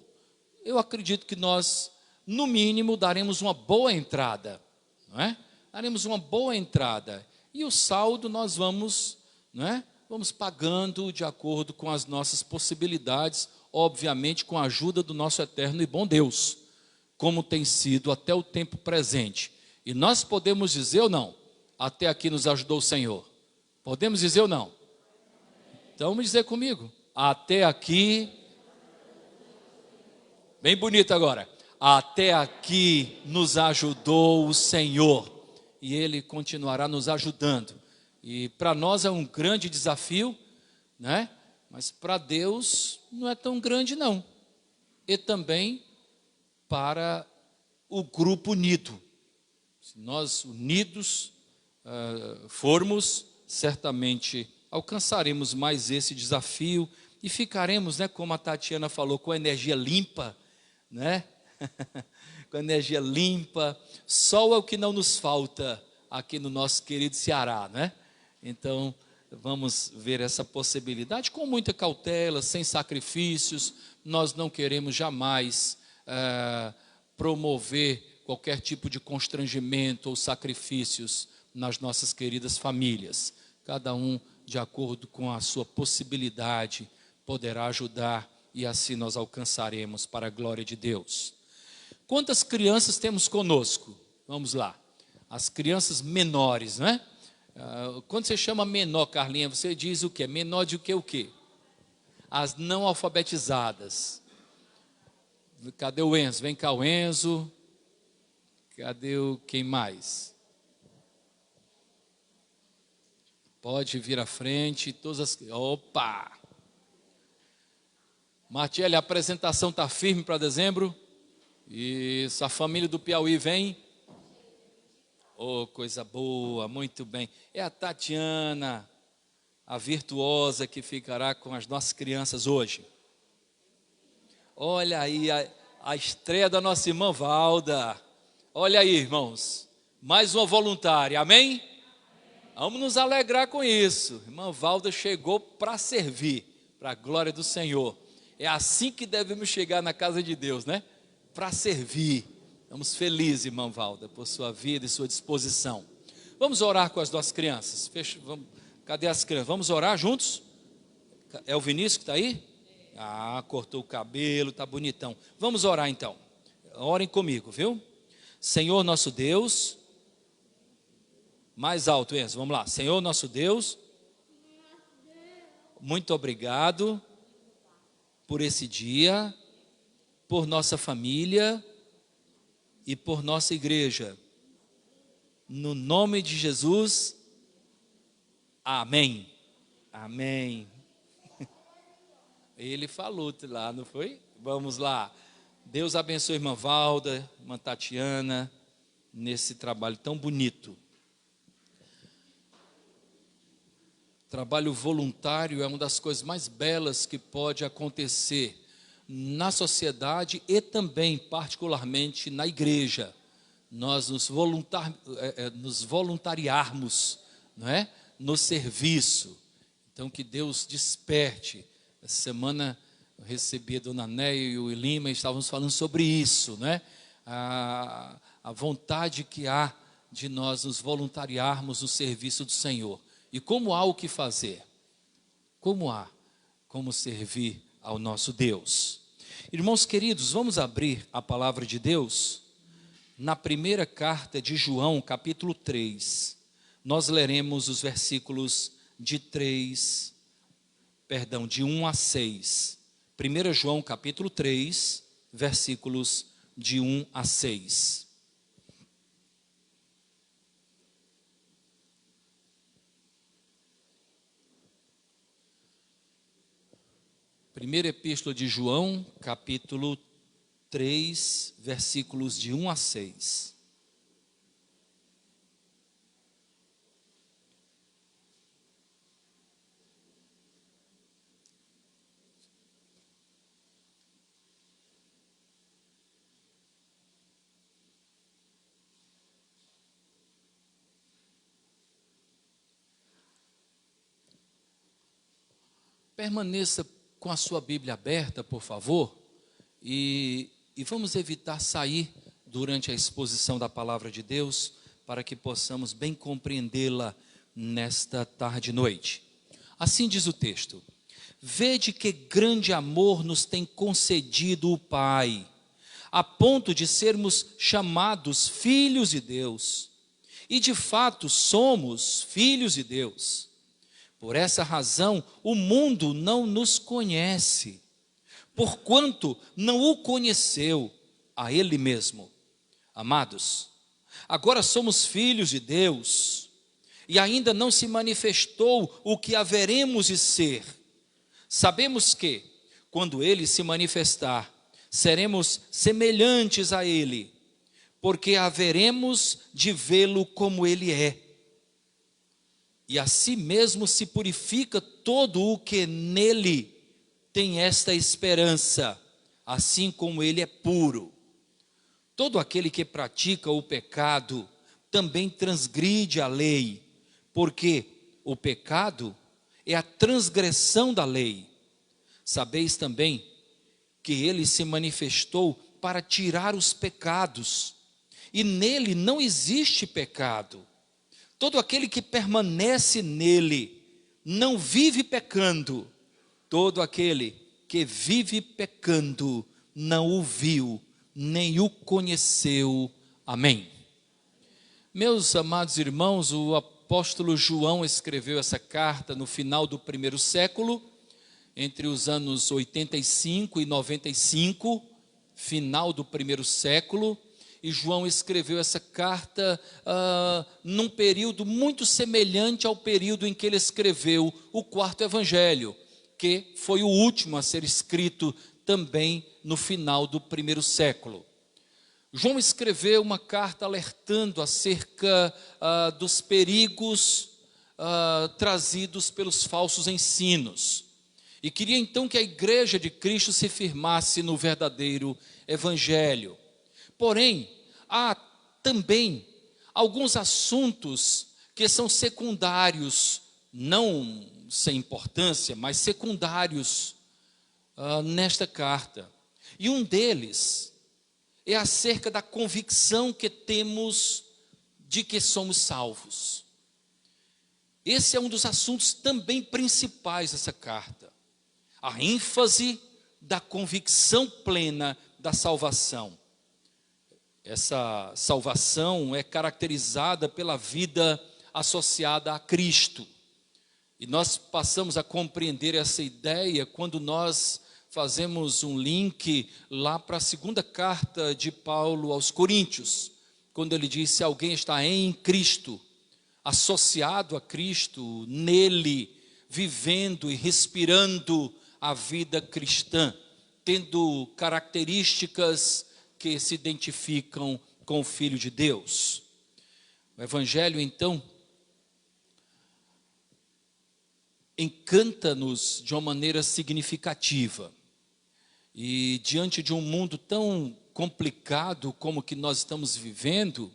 eu acredito que nós, no mínimo, daremos uma boa entrada, não é? Daremos uma boa entrada, e o saldo nós vamos, não é? Vamos pagando de acordo com as nossas possibilidades, obviamente com a ajuda do nosso eterno e bom Deus, como tem sido até o tempo presente. E nós podemos dizer ou não? Até aqui nos ajudou o Senhor. Podemos dizer ou não? Então vamos dizer comigo. Até aqui. Bem bonito agora. Até aqui nos ajudou o Senhor. E Ele continuará nos ajudando. E para nós é um grande desafio, né? Mas para Deus não é tão grande não. E também para o grupo unido. Se nós unidos formos, certamente alcançaremos mais esse desafio e ficaremos, né, como a Tatiana falou, com energia limpa, né? Com energia limpa. Sol é o que não nos falta aqui no nosso querido Ceará, né? Então, vamos ver essa possibilidade com muita cautela, sem sacrifícios. Nós não queremos jamais promover qualquer tipo de constrangimento ou sacrifícios nas nossas queridas famílias. Cada um, de acordo com a sua possibilidade, poderá ajudar e assim nós alcançaremos para a glória de Deus. Quantas crianças temos conosco? Vamos lá. As crianças menores, não é? Quando você chama menor, Carlinha, você diz o quê? Menor de o quê? As não alfabetizadas. Cadê o Enzo? Vem cá o Enzo. Cadê quem mais? Pode vir à frente. Opa! Martiele, a apresentação está firme para dezembro? Isso, a família do Piauí vem? Oh, coisa boa, muito bem. É a Tatiana, a virtuosa que ficará com as nossas crianças hoje. Olha aí a estreia da nossa irmã Valda. Olha aí, irmãos, mais uma voluntária, amém? Vamos nos alegrar com isso. Irmã Valda chegou para servir, para a glória do Senhor. É assim que devemos chegar na casa de Deus, né? Para servir. Estamos felizes, irmã Valda, por sua vida e sua disposição. Vamos orar com as nossas crianças. Cadê as crianças? Vamos orar juntos? É o Vinícius que está aí? Cortou o cabelo, está bonitão. Vamos orar então. Orem comigo, viu? Senhor nosso Deus, mais alto, Enzo, vamos lá. Senhor nosso Deus, muito obrigado por esse dia, por nossa família e por nossa igreja. No nome de Jesus, amém. Amém. Ele falou lá, não foi? Vamos lá. Deus abençoe a irmã Valda, irmã Tatiana, nesse trabalho tão bonito. Trabalho voluntário é uma das coisas mais belas que pode acontecer na sociedade e também, particularmente, na igreja. Nós nos voluntariarmos, não é? No serviço. Então, que Deus desperte. Essa semana eu recebi a dona Néia e o Lima, e estávamos falando sobre isso, né? A vontade que há de nós nos voluntariarmos no serviço do Senhor. E como há o que fazer? Como servir ao nosso Deus? Irmãos queridos, vamos abrir a palavra de Deus na primeira carta de João, capítulo 3. Nós leremos os versículos de 1 a 6. 1 João capítulo 3, versículos de 1 a 6. Primeira epístola de João, capítulo 3, versículos de 1 a 6. Permaneça com a sua Bíblia aberta, por favor, e vamos evitar sair durante a exposição da palavra de Deus, para que possamos bem compreendê-la nesta tarde e noite. Assim diz o texto: vede que grande amor nos tem concedido o Pai, a ponto de sermos chamados filhos de Deus, e de fato somos filhos de Deus. Por essa razão, o mundo não nos conhece, porquanto não o conheceu a Ele mesmo. Amados, agora somos filhos de Deus, e ainda não se manifestou o que haveremos de ser. Sabemos que, quando Ele se manifestar, seremos semelhantes a Ele, porque haveremos de vê-lo como Ele é. E assim mesmo se purifica todo o que nele tem esta esperança, assim como ele é puro. Todo aquele que pratica o pecado também transgride a lei, porque o pecado é a transgressão da lei. Sabeis também que ele se manifestou para tirar os pecados, e nele não existe pecado. Todo aquele que permanece nele não vive pecando. Todo aquele que vive pecando não o viu, nem o conheceu. Amém. Meus amados irmãos, o apóstolo João escreveu essa carta no final do primeiro século, entre os anos 85 e 95, final do primeiro século, e João escreveu essa carta num período muito semelhante ao período em que ele escreveu o quarto evangelho, que foi o último a ser escrito também no final do primeiro século. João escreveu uma carta alertando acerca dos perigos trazidos pelos falsos ensinos. E queria então que a igreja de Cristo se firmasse no verdadeiro evangelho. Porém, há também alguns assuntos que são secundários, não sem importância, mas secundários nesta carta. E um deles é acerca da convicção que temos de que somos salvos. Esse é um dos assuntos também principais dessa carta. A ênfase da convicção plena da salvação. Essa salvação é caracterizada pela vida associada a Cristo. E nós passamos a compreender essa ideia quando nós fazemos um link lá para a segunda carta de Paulo aos Coríntios, quando ele diz: se alguém está em Cristo, associado a Cristo, nele, vivendo e respirando a vida cristã, tendo características que se identificam com o Filho de Deus. O Evangelho, então, encanta-nos de uma maneira significativa. E diante de um mundo tão complicado como o que nós estamos vivendo,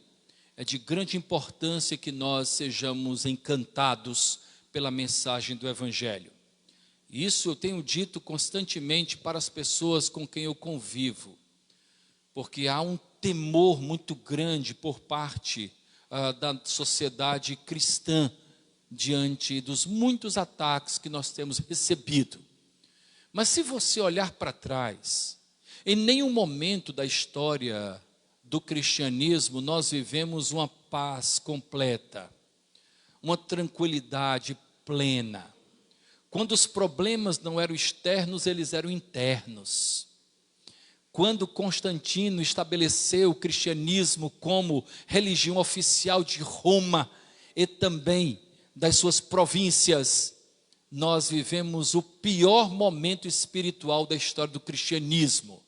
é de grande importância que nós sejamos encantados pela mensagem do Evangelho. Isso eu tenho dito constantemente para as pessoas com quem eu convivo, porque há um temor muito grande por parte da sociedade cristã diante dos muitos ataques que nós temos recebido. Mas se você olhar para trás, em nenhum momento da história do cristianismo nós vivemos uma paz completa, uma tranquilidade plena. Quando os problemas não eram externos, eles eram internos. Quando Constantino estabeleceu o cristianismo como religião oficial de Roma e também das suas províncias, nós vivemos o pior momento espiritual da história do cristianismo.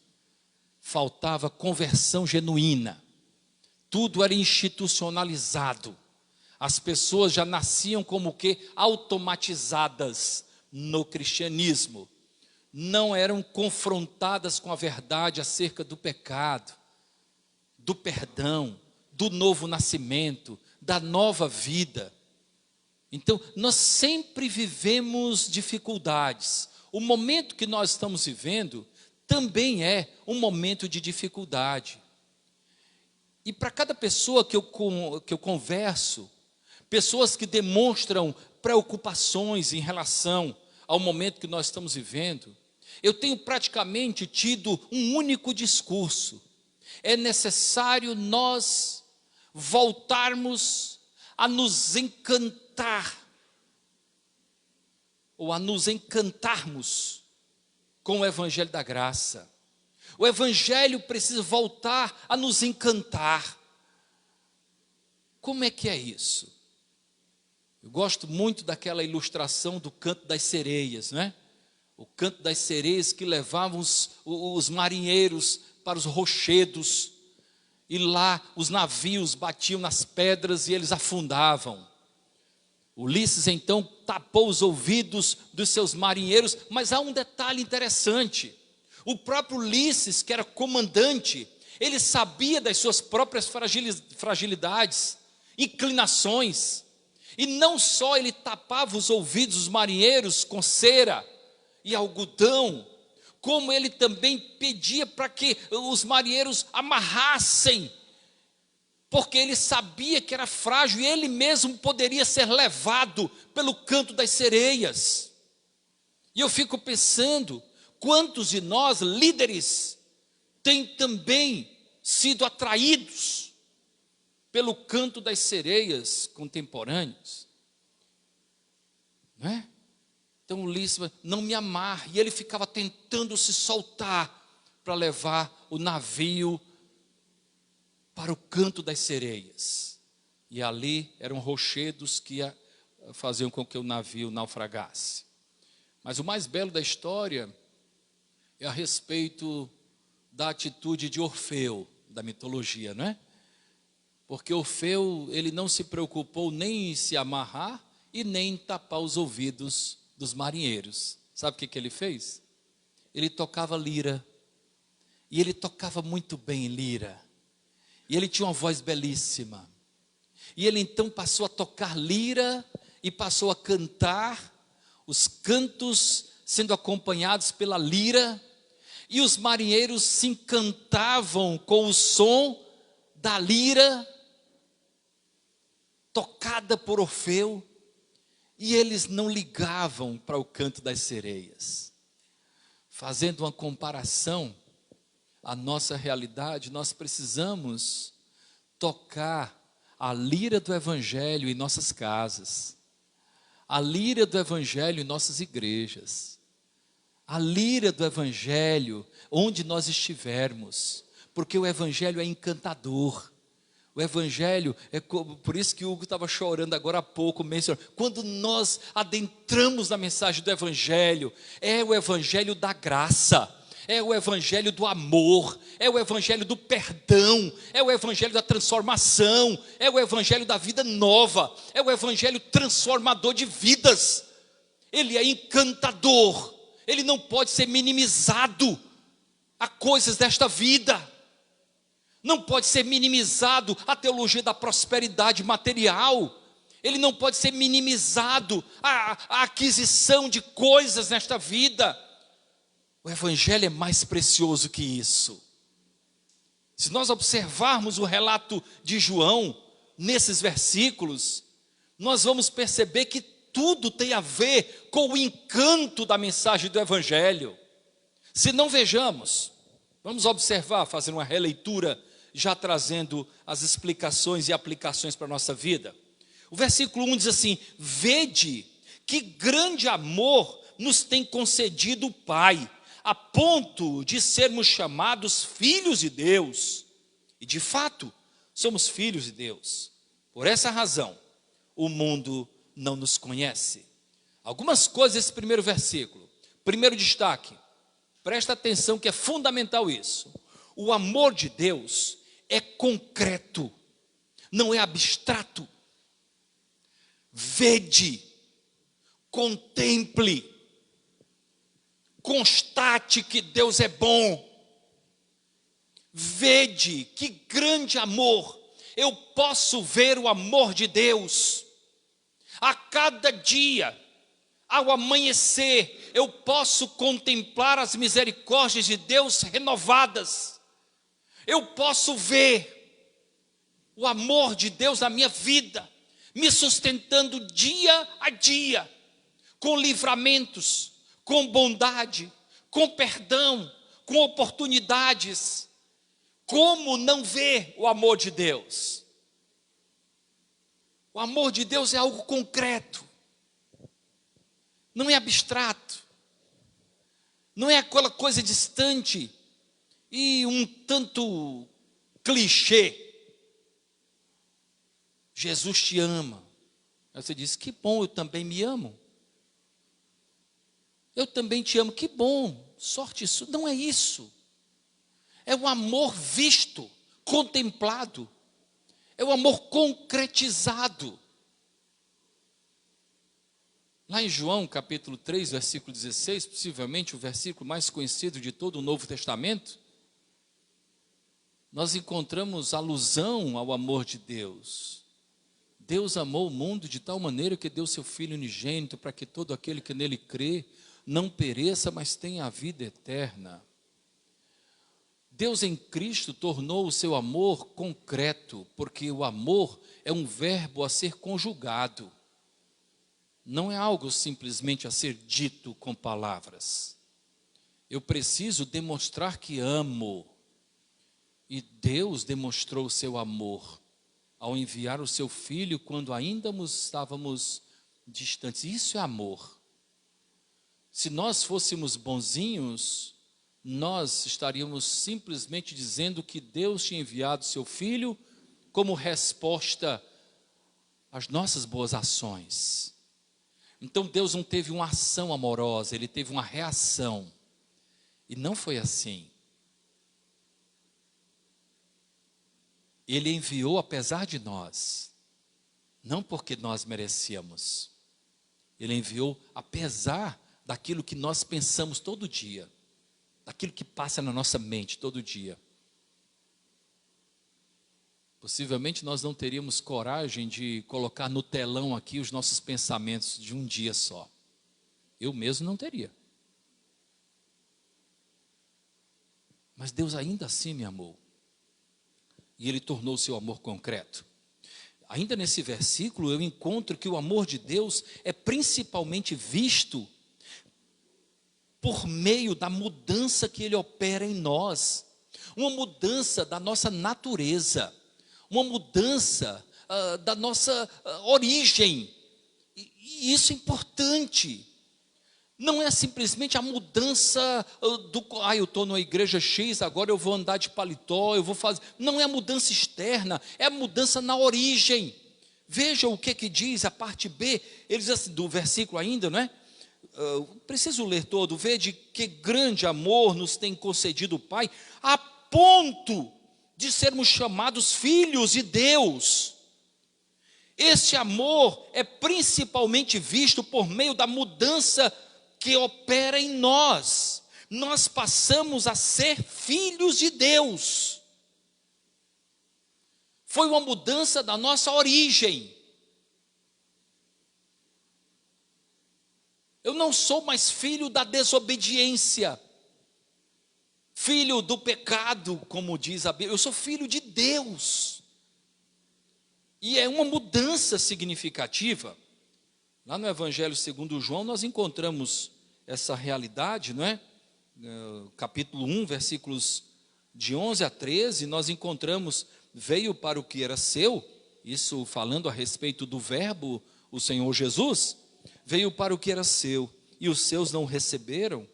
Faltava conversão genuína. Tudo era institucionalizado. As pessoas já nasciam como que automatizadas no cristianismo. Não eram confrontadas com a verdade acerca do pecado, do perdão, do novo nascimento, da nova vida. Então, nós sempre vivemos dificuldades. O momento que nós estamos vivendo também é um momento de dificuldade. E para cada pessoa que eu converso, pessoas que demonstram preocupações em relação ao momento que nós estamos vivendo, eu tenho praticamente tido um único discurso: é necessário nós voltarmos a nos encantar, ou a nos encantarmos com o Evangelho da Graça. O Evangelho precisa voltar a nos encantar. Como é que é isso? Eu gosto muito daquela ilustração do canto das sereias, né? O canto das sereias que levavam os marinheiros para os rochedos, e lá os navios batiam nas pedras e eles afundavam. Ulisses então tapou os ouvidos dos seus marinheiros, mas há um detalhe interessante: o próprio Ulisses, que era comandante, ele sabia das suas próprias fragilidades, inclinações, e não só ele tapava os ouvidos dos marinheiros com cera e algodão, como ele também pedia para que os marinheiros amarrassem, porque ele sabia que era frágil e ele mesmo poderia ser levado pelo canto das sereias. E eu fico pensando, Quantos de nós, líderes, têm também sido atraídos pelo canto das sereias contemporâneos? Não é? Então Ulisses, não me amarre, e ele ficava tentando se soltar para levar o navio para o canto das sereias. E ali eram rochedos que faziam com que o navio naufragasse. Mas o mais belo da história é a respeito da atitude de Orfeu, da mitologia, não é? Porque Orfeu, ele não se preocupou nem em se amarrar e nem em tapar os ouvidos dos marinheiros. Sabe o que ele fez? Ele tocava lira. E ele tocava muito bem lira. E ele tinha uma voz belíssima. E ele então passou a tocar lira e passou a cantar, os cantos sendo acompanhados pela lira, e os marinheiros se encantavam com o som da lira, tocada por Orfeu, e eles não ligavam para o canto das sereias. Fazendo uma comparação à nossa realidade, nós precisamos tocar a lira do Evangelho em nossas casas, a lira do Evangelho em nossas igrejas, a lira do Evangelho onde nós estivermos, porque o Evangelho é encantador. O Evangelho, por isso que o Hugo estava chorando agora há pouco, quando nós adentramos na mensagem do Evangelho, é o Evangelho da graça, é o Evangelho do amor, é o Evangelho do perdão, é o Evangelho da transformação, é o Evangelho da vida nova, é o Evangelho transformador de vidas. Ele é encantador, ele não pode ser minimizado a coisas desta vida. Não pode ser minimizado a teologia da prosperidade material. Ele não pode ser minimizado a aquisição de coisas nesta vida. O Evangelho é mais precioso que isso. Se nós observarmos o relato de João, nesses versículos, nós vamos perceber que tudo tem a ver com o encanto da mensagem do Evangelho. Se não vejamos, vamos observar, fazendo uma releitura, já trazendo as explicações e aplicações para a nossa vida. O versículo 1 diz assim: vede que grande amor nos tem concedido o Pai, a ponto de sermos chamados filhos de Deus. E de fato, somos filhos de Deus. Por essa razão, o mundo não nos conhece. Algumas coisas desse primeiro versículo. Primeiro destaque, presta atenção que é fundamental isso. O amor de Deus é concreto, não é abstrato. Vede, contemple, constate que Deus é bom. Vede que grande amor. Eu posso ver o amor de Deus a cada dia. Ao amanhecer, eu posso contemplar as misericórdias de Deus renovadas. Eu posso ver o amor de Deus na minha vida, me sustentando dia a dia, com livramentos, com bondade, com perdão, com oportunidades. Como não ver o amor de Deus? O amor de Deus é algo concreto, não é abstrato, não é aquela coisa distante e um tanto clichê. Jesus te ama. Aí você diz: que bom, eu também me amo. Eu também te amo, que bom, sorte isso. Não é isso. É o amor visto, contemplado. É o amor concretizado. Lá em João capítulo 3, versículo 16, possivelmente o versículo mais conhecido de todo o Novo Testamento, nós encontramos alusão ao amor de Deus. Deus amou o mundo de tal maneira que deu seu Filho unigênito para que todo aquele que nele crê não pereça, mas tenha a vida eterna. Deus em Cristo tornou o seu amor concreto, porque o amor é um verbo a ser conjugado. Não é algo simplesmente a ser dito com palavras. Eu preciso demonstrar que amo. E Deus demonstrou o seu amor ao enviar o seu Filho quando ainda estávamos distantes. Isso é amor. Se nós fôssemos bonzinhos, nós estaríamos simplesmente dizendo que Deus tinha enviado seu Filho como resposta às nossas boas ações. Então Deus não teve uma ação amorosa, Ele teve uma reação. E não foi assim. Ele enviou apesar de nós, não porque nós merecíamos. Ele enviou apesar daquilo que nós pensamos todo dia, daquilo que passa na nossa mente todo dia. Possivelmente nós não teríamos coragem de colocar no telão aqui os nossos pensamentos de um dia só. Eu mesmo não teria. Mas Deus ainda assim me amou. E Ele tornou o seu amor concreto. Ainda nesse versículo eu encontro que o amor de Deus é principalmente visto por meio da mudança que Ele opera em nós. Uma mudança da nossa natureza. Uma mudança da nossa origem. E isso é importante. Não é simplesmente a mudança eu estou numa igreja X, agora eu vou andar de paletó, eu vou fazer. Não é a mudança externa, é a mudança na origem. Veja o que diz a parte B, ele diz assim, do versículo ainda, não é? Preciso ler todo. Vede que grande amor nos tem concedido o Pai, a ponto de sermos chamados filhos de Deus. Esse amor é principalmente visto por meio da mudança que opera em nós. Nós passamos a ser filhos de Deus. Foi uma mudança da nossa origem. Eu não sou mais filho da desobediência, filho do pecado, como diz a Bíblia. Eu sou filho de Deus. E é uma mudança significativa. Lá no Evangelho segundo João, nós encontramos essa realidade, não é? Capítulo 1, versículos de 11 a 13, nós encontramos, veio para o que era seu, isso falando a respeito do verbo, o Senhor Jesus, veio para o que era seu, e os seus não o receberam,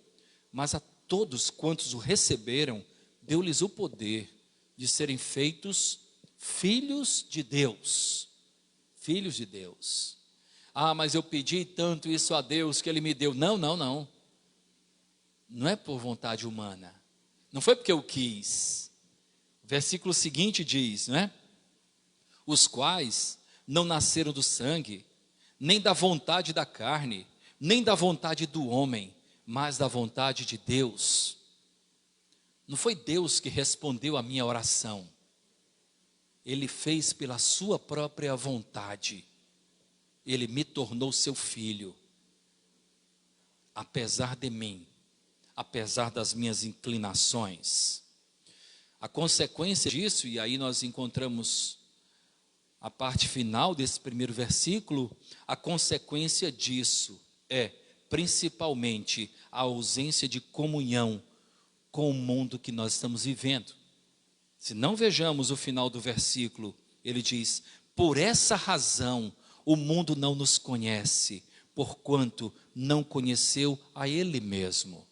mas a todos quantos o receberam, deu-lhes o poder de serem feitos filhos de Deus. Filhos de Deus. Mas eu pedi tanto isso a Deus que Ele me deu. Não. Não é por vontade humana. Não foi porque eu quis. O versículo seguinte diz, não é? Os quais não nasceram do sangue, nem da vontade da carne, nem da vontade do homem, mas da vontade de Deus. Não foi Deus que respondeu a minha oração. Ele fez pela sua própria vontade. Ele me tornou seu filho, apesar de mim, apesar das minhas inclinações. A consequência disso, e aí nós encontramos a parte final desse primeiro versículo, a consequência disso é, principalmente, a ausência de comunhão com o mundo que nós estamos vivendo. Se não vejamos o final do versículo, ele diz, por essa razão, o mundo não nos conhece, porquanto não conheceu a Ele mesmo.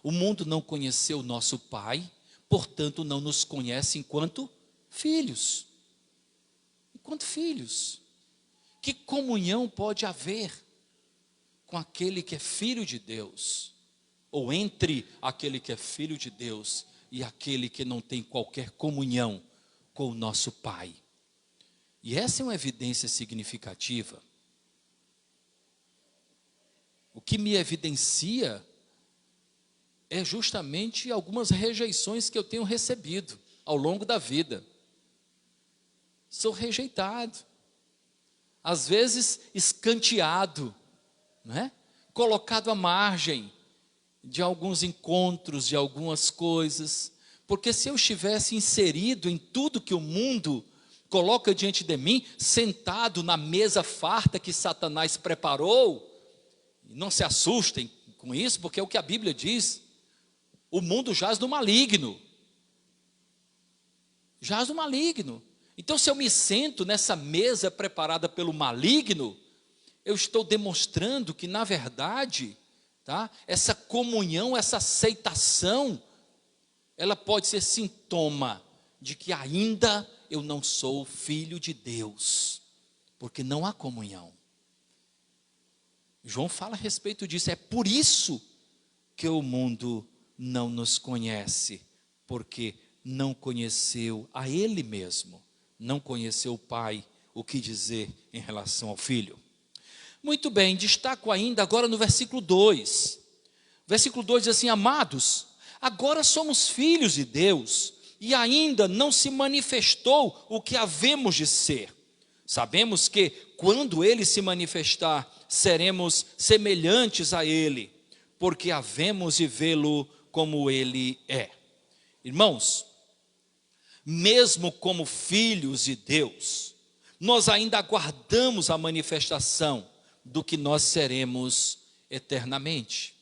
O mundo não conheceu o nosso Pai, portanto não nos conhece enquanto filhos. Enquanto filhos. Que comunhão pode haver com aquele que é filho de Deus? Ou entre aquele que é filho de Deus e aquele que não tem qualquer comunhão com o nosso Pai? E essa é uma evidência significativa. O que me evidencia é justamente algumas rejeições que eu tenho recebido ao longo da vida. Sou rejeitado, às vezes escanteado, não é? Colocado à margem de alguns encontros, de algumas coisas, porque se eu estivesse inserido em tudo que o mundo coloca diante de mim, sentado na mesa farta que Satanás preparou, não se assustem com isso, porque é o que a Bíblia diz, O mundo jaz no maligno. Jaz no maligno. Então, se eu me sento nessa mesa preparada pelo maligno, eu estou demonstrando que, na verdade, tá, essa comunhão, essa aceitação, ela pode ser sintoma de que ainda eu não sou filho de Deus, porque não há comunhão. João fala a respeito disso. É por isso que o mundo não nos conhece, porque não conheceu a Ele mesmo, não conheceu o Pai, o que dizer em relação ao Filho. Muito bem, destaco ainda agora no versículo 2. Versículo 2 diz assim: amados, agora somos filhos de Deus, e ainda não se manifestou o que havemos de ser. Sabemos que, quando Ele se manifestar, seremos semelhantes a Ele, porque havemos de vê-lo como Ele é. Irmãos, mesmo como filhos de Deus, nós ainda aguardamos a manifestação do que nós seremos eternamente.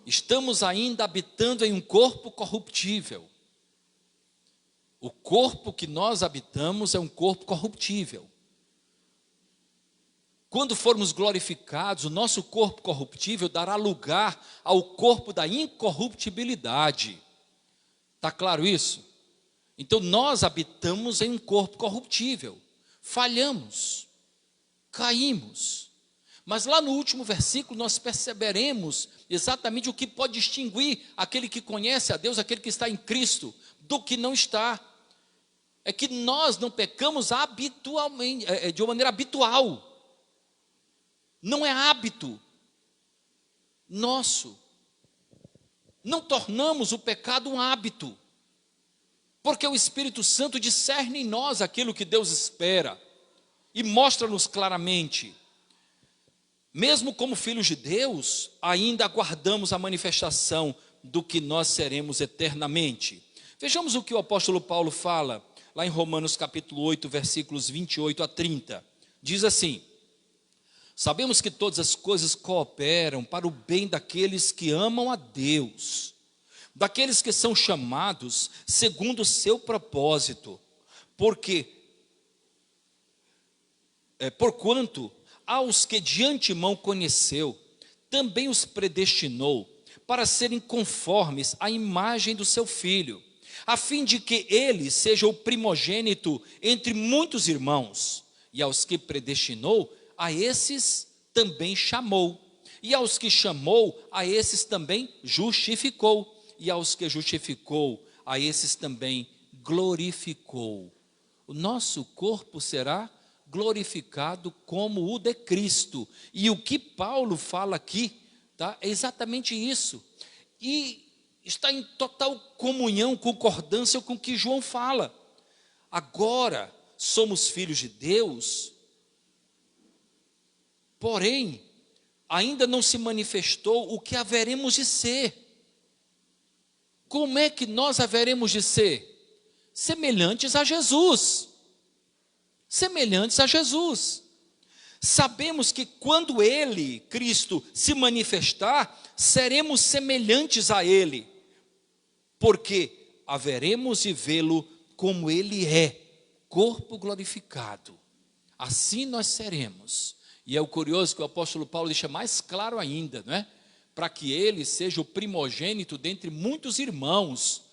Estamos ainda habitando em um corpo corruptível. O corpo que nós habitamos é um corpo corruptível. Quando formos glorificados, o nosso corpo corruptível dará lugar ao corpo da incorruptibilidade. Está claro isso? Então nós habitamos em um corpo corruptível. Falhamos, caímos. Mas lá no último versículo nós perceberemos exatamente o que pode distinguir aquele que conhece a Deus, aquele que está em Cristo, do que não está. É que nós não pecamos habitualmente, de uma maneira habitual. Não é hábito nosso. Não tornamos o pecado um hábito, porque o Espírito Santo discerne em nós aquilo que Deus espera e mostra-nos claramente. Mesmo como filhos de Deus, ainda aguardamos a manifestação do que nós seremos eternamente. Vejamos o que o apóstolo Paulo fala lá em Romanos capítulo 8, versículos 28 a 30. Diz assim: sabemos que todas as coisas cooperam para o bem daqueles que amam a Deus, daqueles que são chamados segundo o seu propósito, porquanto aos que de antemão conheceu, também os predestinou para serem conformes à imagem do seu Filho, a fim de que ele seja o primogênito entre muitos irmãos. E aos que predestinou, a esses também chamou, e aos que chamou, a esses também justificou, e aos que justificou, a esses também glorificou. O nosso corpo será glorificado como o de Cristo. E o que Paulo fala aqui, tá, é exatamente isso. E está em total comunhão, concordância com o que João fala. Agora somos filhos de Deus, porém, ainda não se manifestou o que haveremos de ser. Como é que nós haveremos de ser? Semelhantes a Jesus. Semelhantes a Jesus. Sabemos que quando Ele, Cristo, se manifestar, seremos semelhantes a Ele, porque haveremos de vê-lo como Ele é, corpo glorificado. Assim nós seremos. E é o curioso que o apóstolo Paulo deixa mais claro ainda, não é? Para que ele seja o primogênito dentre muitos irmãos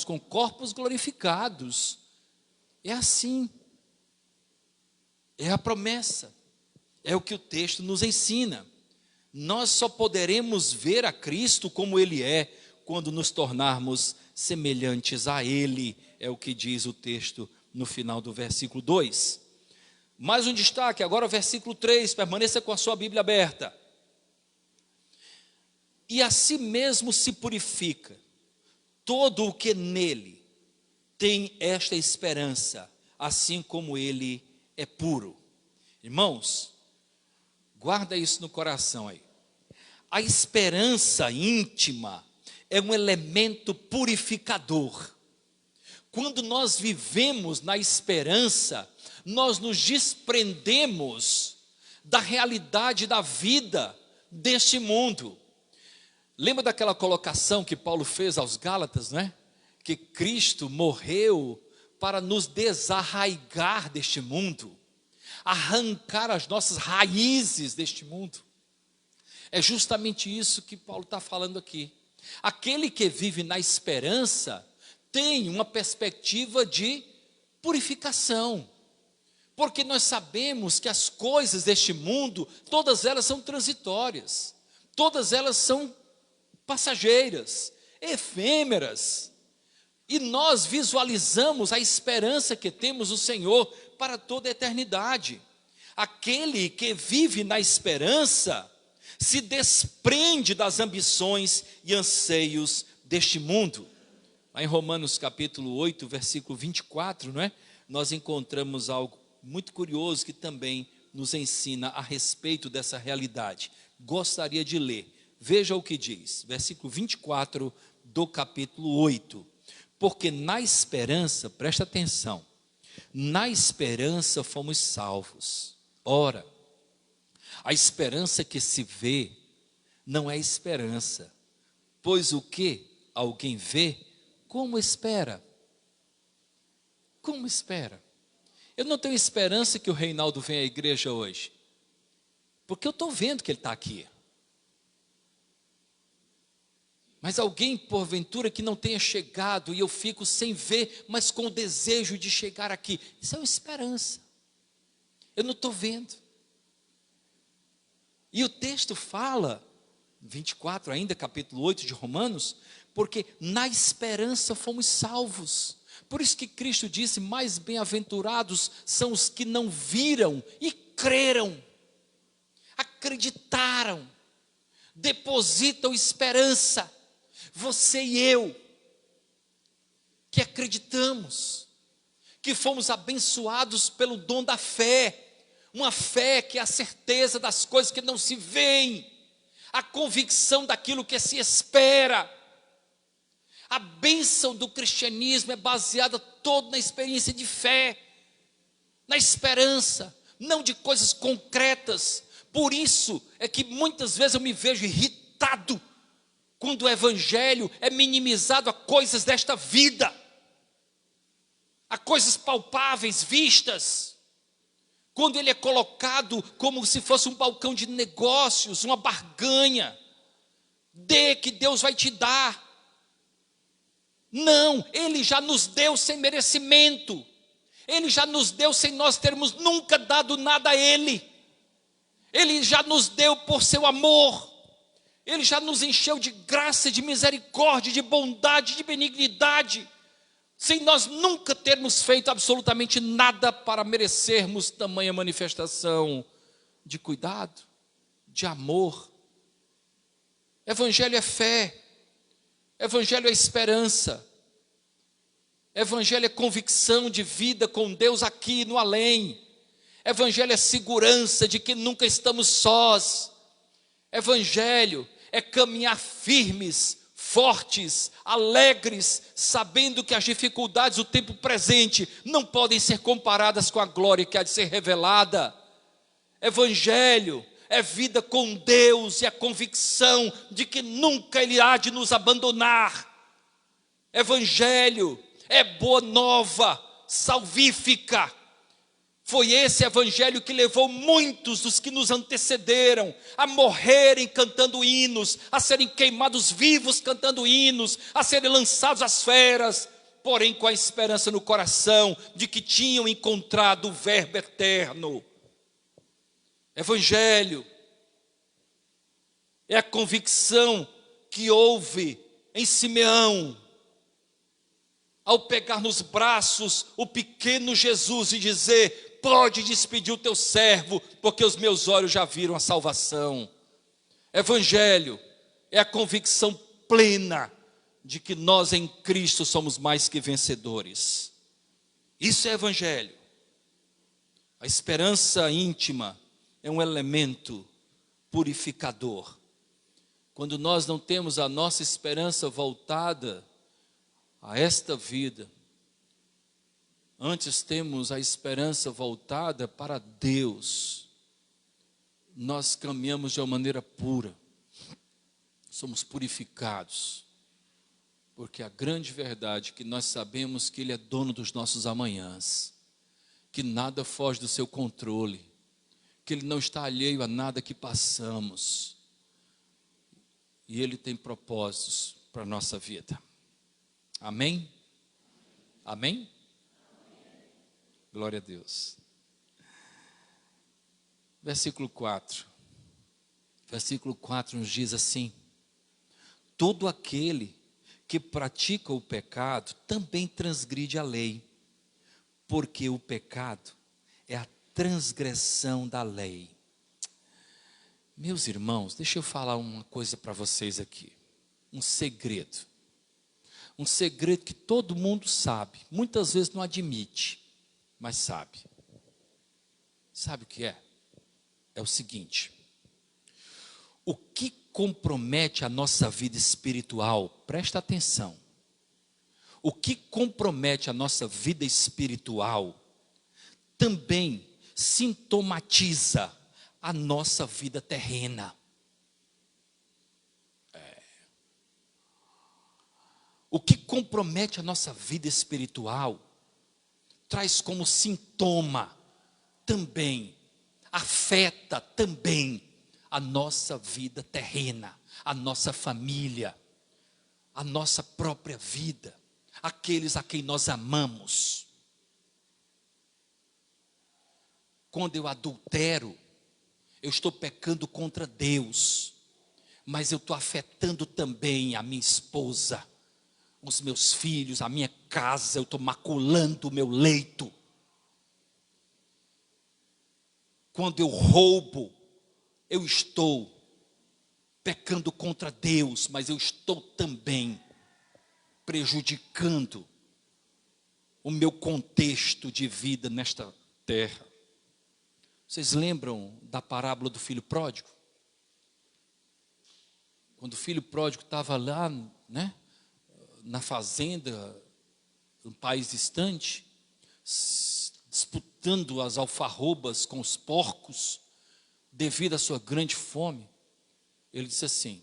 com corpos glorificados. É assim, é a promessa, é o que o texto nos ensina. Nós só poderemos ver a Cristo como Ele é, quando nos tornarmos semelhantes a Ele, é o que diz o texto no final do versículo 2. Mais um destaque, agora o versículo 3, permaneça com a sua Bíblia aberta. E a si mesmo se purifica todo o que nele tem esta esperança, assim como ele é puro. Irmãos, guarda isso no coração aí. A esperança íntima é um elemento purificador. Quando nós vivemos na esperança, nós nos desprendemos da realidade da vida deste mundo. Lembra daquela colocação que Paulo fez aos Gálatas, não é? Que Cristo morreu para nos desarraigar deste mundo, arrancar as nossas raízes deste mundo. É justamente isso que Paulo está falando aqui. Aquele que vive na esperança tem uma perspectiva de purificação, porque nós sabemos que as coisas deste mundo, todas elas são transitórias, todas elas são passageiras, efêmeras, e nós visualizamos a esperança que temos no Senhor para toda a eternidade. Aquele que vive na esperança se desprende das ambições e anseios deste mundo. Lá em Romanos capítulo 8, versículo 24, não é? Nós encontramos algo muito curioso que também nos ensina a respeito dessa realidade. Gostaria de ler. Veja o que diz, versículo 24 do capítulo 8. Porque na esperança, presta atenção, na esperança fomos salvos. Ora, a esperança que se vê não é esperança, pois o que alguém vê, como espera? Como espera? Eu não tenho esperança que o Reinaldo venha à igreja hoje, porque eu estou vendo que ele está aqui. Mas alguém, porventura, que não tenha chegado e eu fico sem ver, mas com o desejo de chegar aqui, isso é uma esperança. Eu não estou vendo. E o texto fala, 24 ainda, capítulo 8 de Romanos, porque na esperança fomos salvos. Por isso que Cristo disse, mais bem-aventurados são os que não viram e creram, acreditaram, depositam esperança. Você e eu, que acreditamos, que fomos abençoados pelo dom da fé, uma fé que é a certeza das coisas que não se veem, a convicção daquilo que se espera. A bênção do cristianismo é baseada toda na experiência de fé, na esperança, não de coisas concretas. Por isso é que muitas vezes eu me vejo irritado quando o evangelho é minimizado a coisas desta vida, a coisas palpáveis, vistas, quando ele é colocado como se fosse um balcão de negócios, uma barganha, dê que Deus vai te dar. Não, ele já nos deu sem merecimento, ele já nos deu sem nós termos nunca dado nada a ele já nos deu por seu amor, ele já nos encheu de graça, de misericórdia, de bondade, de benignidade, sem nós nunca termos feito absolutamente nada para merecermos tamanha manifestação de cuidado, de amor. Evangelho é fé, evangelho é esperança, evangelho é convicção de vida com Deus aqui no além, evangelho é segurança de que nunca estamos sós, evangelho é caminhar firmes, fortes, alegres, sabendo que as dificuldades do tempo presente não podem ser comparadas com a glória que há de ser revelada. Evangelho é vida com Deus e a convicção de que nunca Ele há de nos abandonar. Evangelho é boa nova, salvífica. Foi esse evangelho que levou muitos dos que nos antecederam a morrerem cantando hinos, a serem queimados vivos cantando hinos, a serem lançados às feras, porém com a esperança no coração de que tinham encontrado o Verbo eterno. Evangelho é a convicção que houve em Simeão, ao pegar nos braços o pequeno Jesus e dizer: pode despedir o teu servo, porque os meus olhos já viram a salvação. Evangelho é a convicção plena de que nós em Cristo somos mais que vencedores. Isso é evangelho. A esperança íntima é um elemento purificador. Quando nós não temos a nossa esperança voltada a esta vida, antes temos a esperança voltada para Deus, nós caminhamos de uma maneira pura, somos purificados, porque a grande verdade é que nós sabemos que Ele é dono dos nossos amanhãs, que nada foge do seu controle, que Ele não está alheio a nada que passamos, e Ele tem propósitos para a nossa vida. Amém? Amém? Glória a Deus. Versículo 4. Versículo 4 nos diz assim: todo aquele que pratica o pecado também transgride a lei, porque o pecado é a transgressão da lei. Meus irmãos, deixa eu falar uma coisa para vocês aqui, um segredo que todo mundo sabe, muitas vezes não admite, mas sabe. Sabe o que é? É o seguinte: o que compromete a nossa vida espiritual, presta atenção, o que compromete a nossa vida espiritual também sintomatiza a nossa vida terrena. O que compromete a nossa vida espiritual traz como sintoma também, afeta também a nossa vida terrena, a nossa família, a nossa própria vida, aqueles a quem nós amamos. Quando eu adultero, eu estou pecando contra Deus, mas eu estou afetando também a minha esposa, os meus filhos, a minha casa, eu estou maculando o meu leito. Quando eu roubo, eu estou pecando contra Deus, mas eu estou também prejudicando o meu contexto de vida nesta terra. Vocês lembram da parábola do filho pródigo? Quando o filho pródigo estava lá, né, na fazenda, um país distante, disputando as alfarrobas com os porcos, devido à sua grande fome, ele disse assim: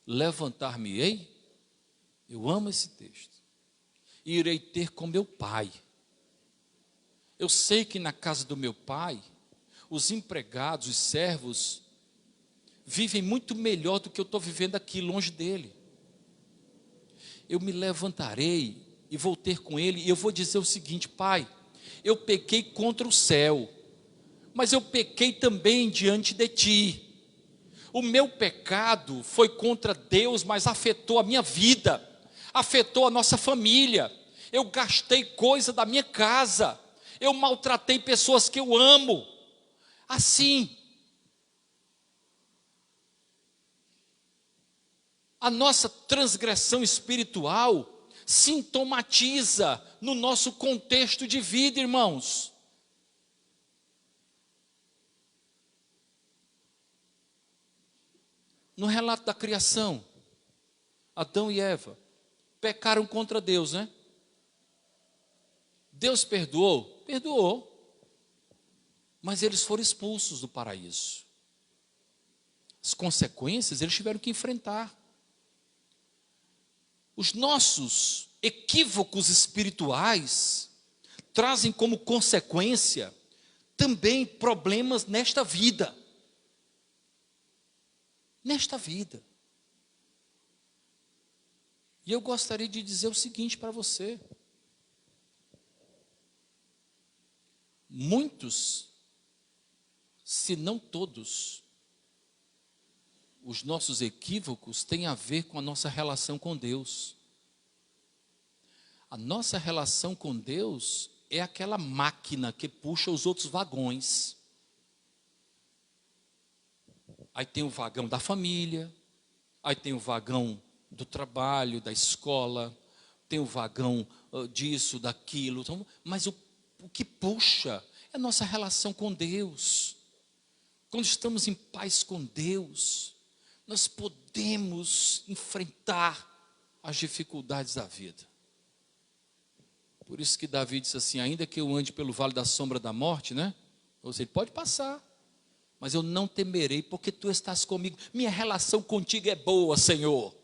levantar-me-ei, eu amo esse texto, e irei ter com meu pai. Eu sei que na casa do meu pai, os empregados, os servos, vivem muito melhor do que eu estou vivendo aqui, longe dele. Eu me levantarei e vou ter com ele, e eu vou dizer o seguinte: pai, eu pequei contra o céu, mas eu pequei também diante de ti. O meu pecado foi contra Deus, mas afetou a minha vida, afetou a nossa família. Eu gastei coisa da minha casa, eu maltratei pessoas que eu amo. Assim, a nossa transgressão espiritual sintomatiza no nosso contexto de vida, irmãos. No relato da criação, Adão e Eva pecaram contra Deus, né? Deus perdoou? Perdoou. Mas eles foram expulsos do paraíso. As consequências eles tiveram que enfrentar. Os nossos equívocos espirituais trazem como consequência também problemas nesta vida. Nesta vida. E eu gostaria de dizer o seguinte para você: muitos, se não todos, os nossos equívocos têm a ver com a nossa relação com Deus. A nossa relação com Deus é aquela máquina que puxa os outros vagões. Aí tem o vagão da família, aí tem o vagão do trabalho, da escola, tem o vagão disso, daquilo. Mas o que puxa é a nossa relação com Deus. Quando estamos em paz com Deus, nós podemos enfrentar as dificuldades da vida. Por isso que Davi disse assim: ainda que eu ande pelo vale da sombra da morte, né? Ou seja, ele pode passar, mas eu não temerei, porque tu estás comigo. Minha relação contigo é boa, Senhor.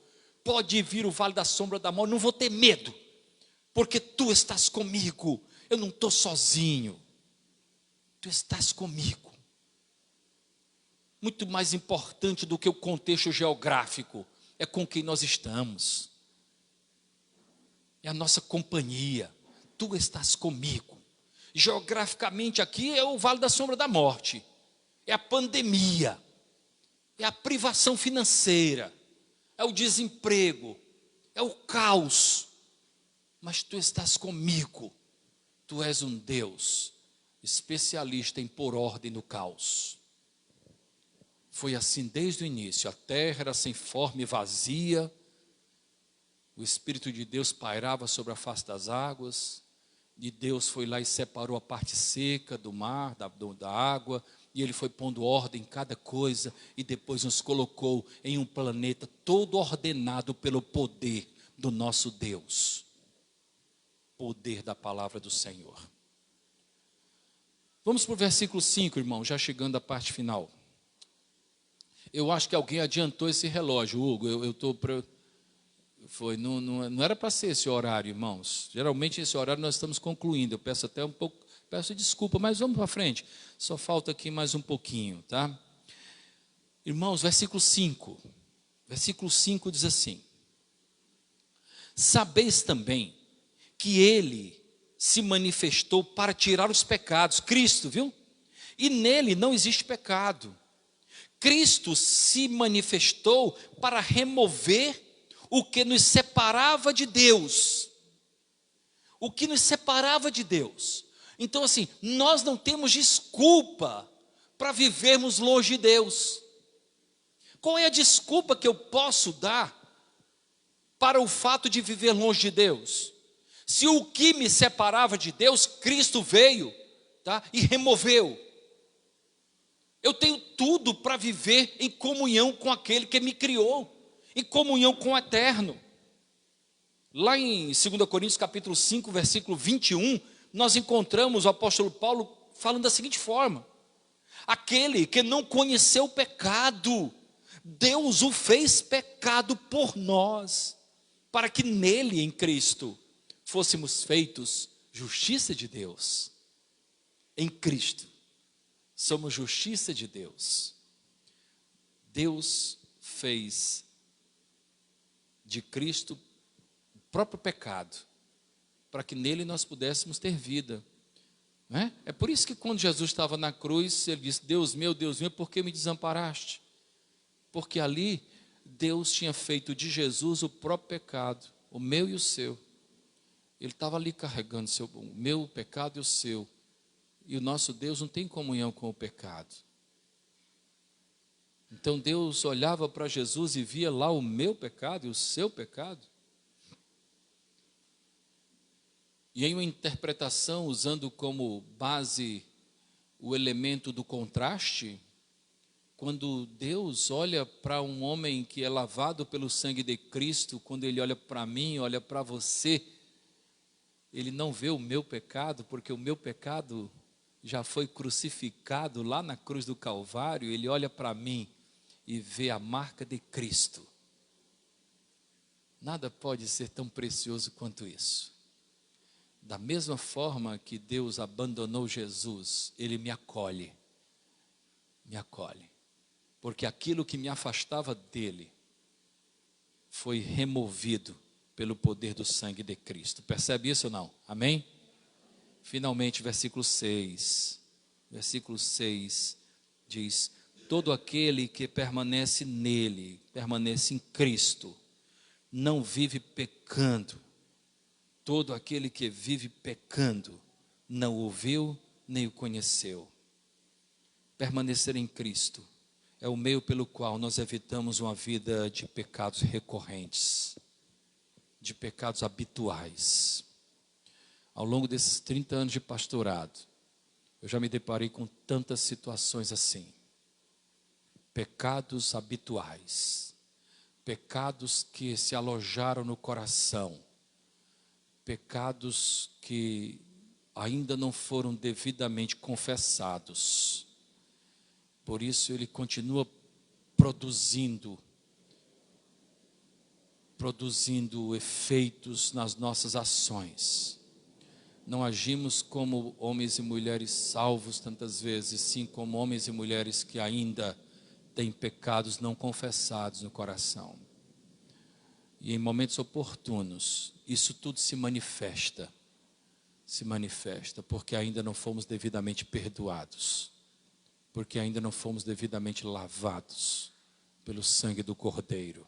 Pode vir o vale da sombra da morte, não vou ter medo, porque tu estás comigo. Eu não estou sozinho, tu estás comigo. Muito mais importante do que o contexto geográfico é com quem nós estamos, é a nossa companhia. Tu estás comigo. Geograficamente aqui é o vale da sombra da morte, é a pandemia, é a privação financeira, é o desemprego, é o caos, mas tu estás comigo. Tu és um Deus especialista em pôr ordem no caos. Foi assim desde o início. A terra era sem forma e vazia, o Espírito de Deus pairava sobre a face das águas, e Deus foi lá e separou a parte seca do mar, da água, e Ele foi pondo ordem em cada coisa, e depois nos colocou em um planeta todo ordenado pelo poder do nosso Deus. Poder da palavra do Senhor. Vamos para o versículo 5, irmão, já chegando à parte final. Eu acho que alguém adiantou esse relógio, Hugo. Não era para ser esse horário, irmãos. Geralmente esse horário nós estamos concluindo. Eu peço até peço desculpa, mas vamos para frente. Só falta aqui mais um pouquinho, tá? Irmãos, versículo 5. Versículo 5 diz assim: sabeis também que Ele se manifestou para tirar os pecados. Cristo, viu? E nele não existe pecado. Cristo se manifestou para remover o que nos separava de Deus. O que nos separava de Deus. Então assim, nós não temos desculpa para vivermos longe de Deus. Qual é a desculpa que eu posso dar para o fato de viver longe de Deus? Se o que me separava de Deus, Cristo veio, tá, e removeu. Eu tenho tudo para viver em comunhão com aquele que me criou, em comunhão com o eterno. Lá em 2 Coríntios capítulo 5, versículo 21, nós encontramos o apóstolo Paulo falando da seguinte forma: aquele que não conheceu o pecado, Deus o fez pecado por nós, para que nele, em Cristo, fôssemos feitos justiça de Deus. Em Cristo somos justiça de Deus. Deus fez de Cristo o próprio pecado, para que nele nós pudéssemos ter vida. Não é? É por isso que quando Jesus estava na cruz, ele disse: Deus meu, por que me desamparaste? Porque ali Deus tinha feito de Jesus o próprio pecado, o meu e o seu. Ele estava ali carregando o meu pecado e o seu. E o nosso Deus não tem comunhão com o pecado. Então Deus olhava para Jesus e via lá o meu pecado e o seu pecado. E em uma interpretação, usando como base o elemento do contraste, quando Deus olha para um homem que é lavado pelo sangue de Cristo, quando Ele olha para mim, olha para você, Ele não vê o meu pecado, porque o meu pecado já foi crucificado lá na cruz do Calvário. Ele olha para mim e vê a marca de Cristo. Nada pode ser tão precioso quanto isso. Da mesma forma que Deus abandonou Jesus, Ele me acolhe, porque aquilo que me afastava dEle foi removido pelo poder do sangue de Cristo. Percebe isso ou não? Amém? Finalmente, versículo 6. Versículo 6 diz: todo aquele que permanece nele, permanece em Cristo, não vive pecando. Todo aquele que vive pecando não o viu nem o conheceu. Permanecer em Cristo é o meio pelo qual nós evitamos uma vida de pecados recorrentes, de pecados habituais. Ao longo desses 30 anos de pastorado, eu já me deparei com tantas situações assim. Pecados habituais, pecados que se alojaram no coração, pecados que ainda não foram devidamente confessados, Por isso Ele continua produzindo efeitos nas nossas ações. Não agimos como homens e mulheres salvos tantas vezes, sim como homens e mulheres que ainda têm pecados não confessados no coração. E em momentos oportunos, isso tudo se manifesta, porque ainda não fomos devidamente perdoados, porque ainda não fomos devidamente lavados pelo sangue do Cordeiro.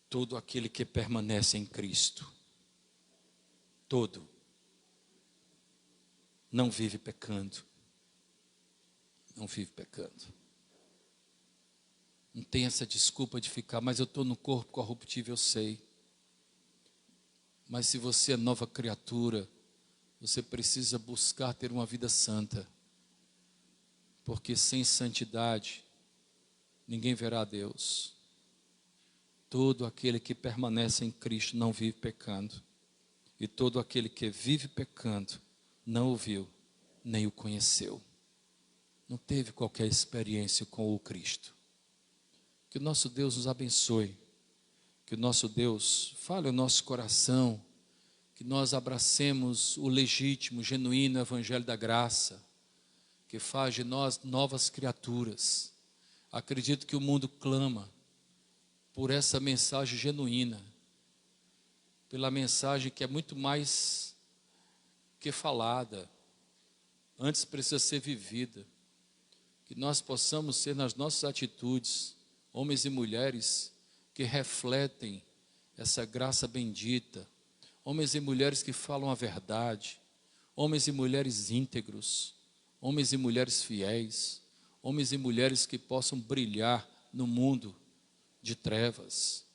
Todo aquele que permanece em Cristo, não vive pecando. Não vive pecando. Não tem essa desculpa de ficar, mas eu estou no corpo corruptível, eu sei. Mas se você é nova criatura, você precisa buscar ter uma vida santa. Porque sem santidade, ninguém verá a Deus. Todo aquele que permanece em Cristo não vive pecando. E todo aquele que vive pecando não o viu, nem o conheceu. Não teve qualquer experiência com o Cristo. Que o nosso Deus nos abençoe. Que o nosso Deus fale ao nosso coração. Que nós abracemos o legítimo, genuíno Evangelho da Graça. Que faz de nós novas criaturas. Acredito que o mundo clama por essa mensagem genuína. Pela mensagem que é muito mais que falada. Antes precisa ser vivida. Que nós possamos ser nas nossas atitudes, homens e mulheres que refletem essa graça bendita. Homens e mulheres que falam a verdade. Homens e mulheres íntegros. Homens e mulheres fiéis. Homens e mulheres que possam brilhar no mundo de trevas.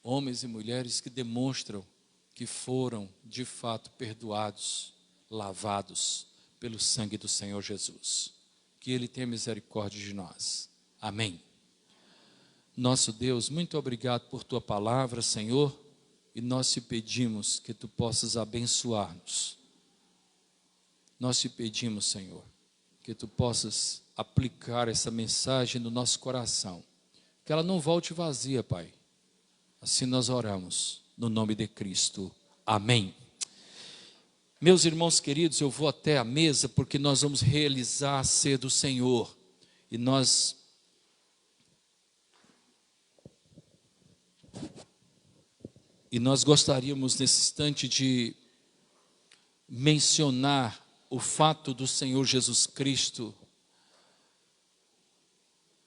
Homens e mulheres que demonstram que foram de fato perdoados, lavados pelo sangue do Senhor Jesus. Que Ele tenha misericórdia de nós. Amém. Nosso Deus, muito obrigado por Tua palavra, Senhor, e nós te pedimos que Tu possas abençoar-nos. Nós te pedimos, Senhor, que Tu possas aplicar essa mensagem no nosso coração, que ela não volte vazia, Pai. Assim nós oramos, no nome de Cristo. Amém. Meus irmãos queridos, eu vou até a mesa porque nós vamos realizar a ceia do Senhor. E nós gostaríamos nesse instante de mencionar o fato do Senhor Jesus Cristo,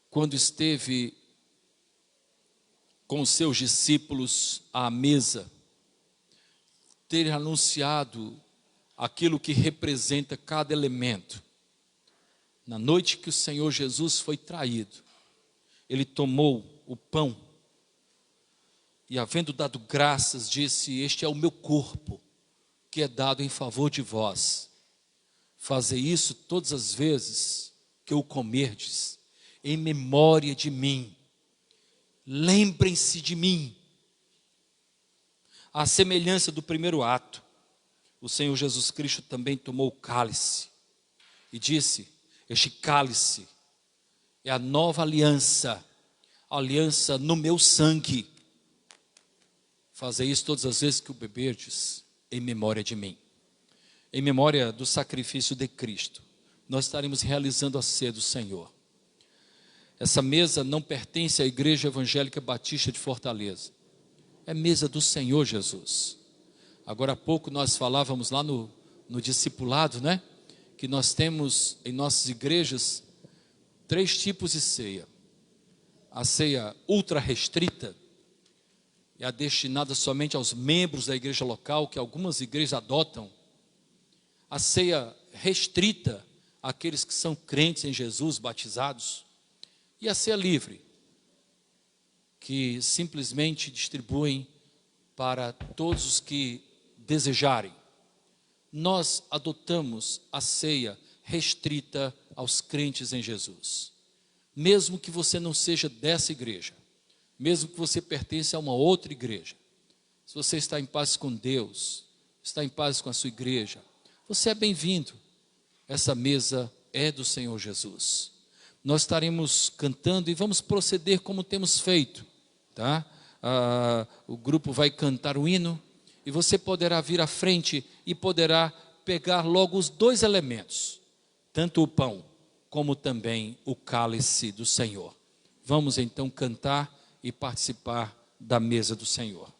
quando esteve com os seus discípulos à mesa, ter anunciado aquilo que representa cada elemento. Na noite que o Senhor Jesus foi traído, Ele tomou o pão e, havendo dado graças, disse: este é o meu corpo, que é dado em favor de vós. Fazei isso todas as vezes que o comerdes, em memória de mim. Lembrem-se de mim. À semelhança do primeiro ato, o Senhor Jesus Cristo também tomou o cálice e disse: este cálice é a nova aliança, a aliança no meu sangue. Fazei isso todas as vezes que o beberdes, em memória de mim. Em memória do sacrifício de Cristo, nós estaremos realizando a ceia do Senhor. Essa mesa não pertence à Igreja Evangélica Batista de Fortaleza. É mesa do Senhor Jesus. Agora há pouco nós falávamos lá no discipulado, né? Que nós temos em nossas igrejas 3 tipos de ceia. A ceia ultra restrita é a destinada somente aos membros da igreja local, que algumas igrejas adotam. A ceia restrita àqueles que são crentes em Jesus, batizados. E a ceia livre, que simplesmente distribuem para todos os que desejarem. Nós adotamos a ceia restrita aos crentes em Jesus. Mesmo que você não seja dessa igreja, mesmo que você pertença a uma outra igreja, se você está em paz com Deus, está em paz com a sua igreja, você é bem-vindo a essa mesa é do Senhor Jesus. Nós estaremos cantando e vamos proceder como temos feito, tá? O grupo vai cantar o hino e você poderá vir à frente e poderá pegar logo os dois elementos, tanto o pão como também o cálice do Senhor. Vamos então cantar e participar da mesa do Senhor.